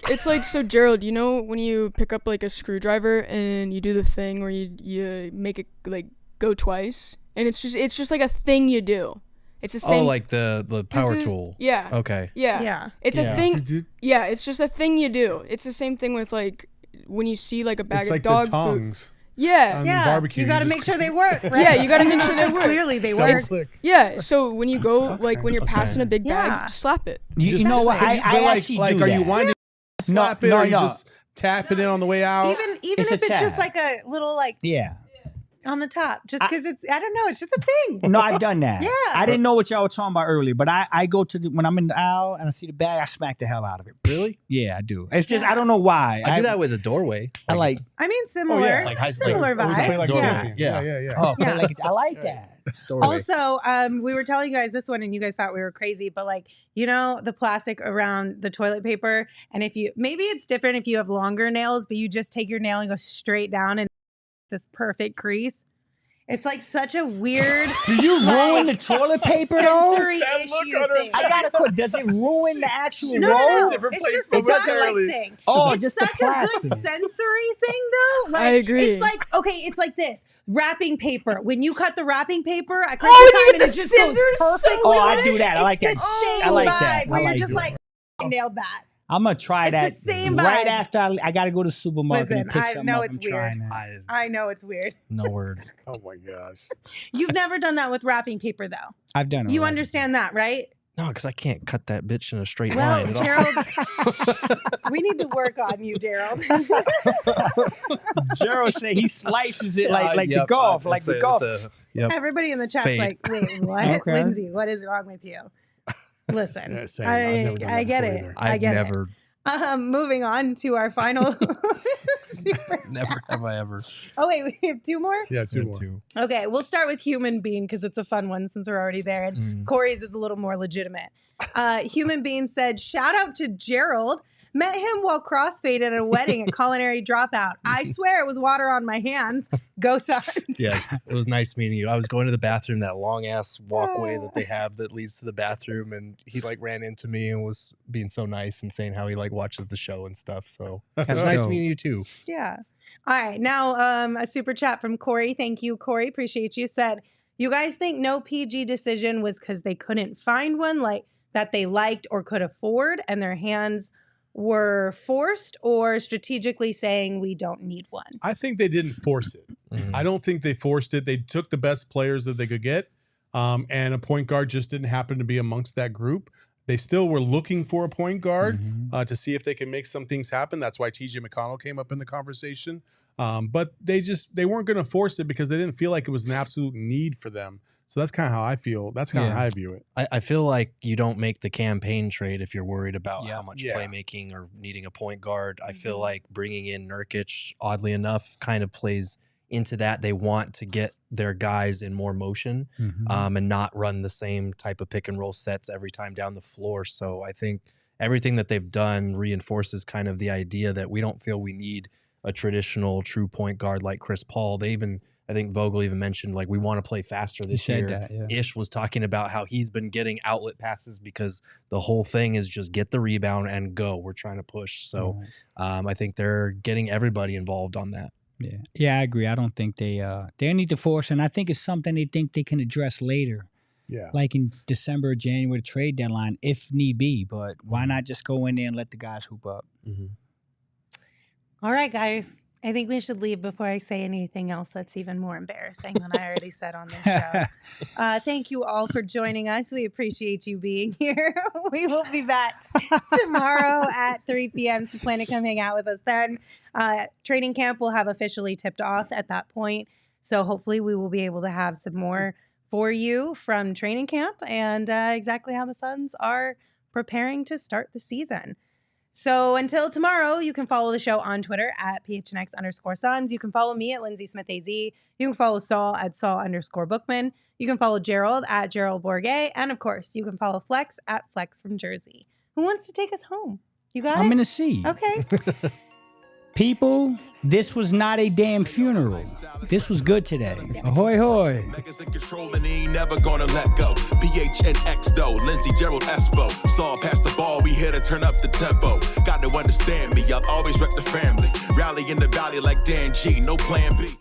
It's like, so Gerald, you know when you pick up like a screwdriver and you do the thing where you make it like go twice, and it's just like a thing you do. It's the same. Oh, like the power tool. Yeah. Okay. Yeah. It's a thing. Yeah, it's just a thing you do. It's the same thing with like when you see like a bag It's of like dog the tongs. food. Yeah. On barbecue, You got to make sure they work, right? Yeah, you got to make sure they work. Clearly they work. Yeah, so when you go, like when you're passing a big bag, slap it. You know what? I actually like, do are that. you winding slap it, or you just tap it in on the way out? Even if it's just like a little like on the top, just because it's, I don't know, it's just a thing. No, I've done that. Yeah. I didn't know what y'all were talking about earlier, but I go to when I'm in the aisle and I see the bag, I smack the hell out of it. Really? Yeah, I do. It's just I don't know why. I do that with a doorway. I like. I mean, similar, Like high school. similar vibes. Yeah. Oh, like I like that. Also, we were telling you guys this one, and you guys thought we were crazy, but like, you know, the plastic around the toilet paper, and if you, maybe it's different if you have longer nails, but you just take your nail and go straight down and this perfect crease. It's like such a weird. Do you ruin the toilet paper though? Sensory issue thing. I gotta quit. Does it ruin the actual No, roll? it's just the plastic thing. Oh, it's just the such a plastic. good sensory thing, though. Like, I agree. It's like, okay, it's like this. Wrapping paper. When you cut the wrapping paper, I cut Oh, the you time and get it the just goes scissors so perfectly. Oh, I do that. I like that. It's the same I like vibe that. where I you're like just that. like, I nailed that. I'm gonna try It's that the same right vibe. after I gotta go to the supermarket Listen, and pick I something know up. it's I'm weird. trying that. I know it's weird. No words. Oh my gosh. You've never done that with wrapping paper, though. I've done it. You already. understand that, right? No, because I can't cut that bitch in a straight Well, line at all. Gerald, we need to work on you, Gerald. Gerald said he slices it like the golf, like the golf. Everybody in the chat's Fade. like, wait, what? Okay. Lindsay, what is wrong with you? Listen, Yeah, same. I've never done I that get before it. either. I get never, it. Moving on to our final super never chat. have I ever. Oh, wait, we have two more? Yeah, two more. Okay, we'll start with Human Bean because it's a fun one since we're already there. And Corey's is a little more legitimate. Human Bean said, shout out to Gerald. Met him while crossfade at a wedding at Culinary Dropout. I swear it was water on my hands. Go Suns. Yes, it was nice meeting you. I was going to the bathroom, that long ass walkway that they have that leads to the bathroom, and he like ran into me and was being so nice and saying how he like watches the show and stuff. So it was nice meeting you too. Yeah. All right. Now, a super chat from Corey. Thank you, Corey. Appreciate you. Said, you guys think no PG decision was because they couldn't find one like that they liked or could afford, and their hands were forced, or strategically saying we don't need one? I think they didn't force it. I don't think they forced it. They took the best players that they could get, and a point guard just didn't happen to be amongst that group. They still were looking for a point guard to see if they can make some things happen. That's why TJ McConnell came up in the conversation. But they weren't going to force it because they didn't feel like it was an absolute need for them. So that's kind of how I feel. That's kind of how I view it. I feel like you don't make the campaign trade if you're worried about how much playmaking or needing a point guard. I feel like bringing in Nurkic, oddly enough, kind of plays into that. They want to get their guys in more motion and not run the same type of pick and roll sets every time down the floor. So I think everything that they've done reinforces kind of the idea that we don't feel we need a traditional true point guard like Chris Paul. I think Vogel even mentioned, like, we want to play faster this year. That, yeah. Ish was talking about how he's been getting outlet passes because the whole thing is just get the rebound and go. We're trying to push. So I think they're getting everybody involved on that. Yeah, I agree. I don't think they need to force, and I think it's something they think they can address later. Yeah. Like in December or January trade deadline, if need be. But why not just go in there and let the guys hoop up? All right, guys. I think we should leave before I say anything else that's even more embarrassing than I already said on this show. Thank you all for joining us. We appreciate you being here. We will be back tomorrow at 3 p.m. So plan to come hang out with us then. Training camp will have officially tipped off at that point. So hopefully we will be able to have some more for you from training camp and exactly how the Suns are preparing to start the season. So until tomorrow, you can follow the show on Twitter at PHNX_Suns. You can follow me at Lindsay Smith AZ. You can follow Saul at Saul_Bookman. You can follow Gerald at Gerald Bourget. And of course, you can follow Flex at Flex from Jersey. Who wants to take us home? You got it? I'm in a seat. Okay. People, this was not a damn funeral. This was good today. Ahoy, hoy. Niggas in control and he ain't never gonna let go. PHNX though, Lindsay, Gerald, Espo. Saw past the ball, we here to turn up the tempo. Got to understand me, I'll always wreck the family. Rally in the valley like Dan G, no plan B.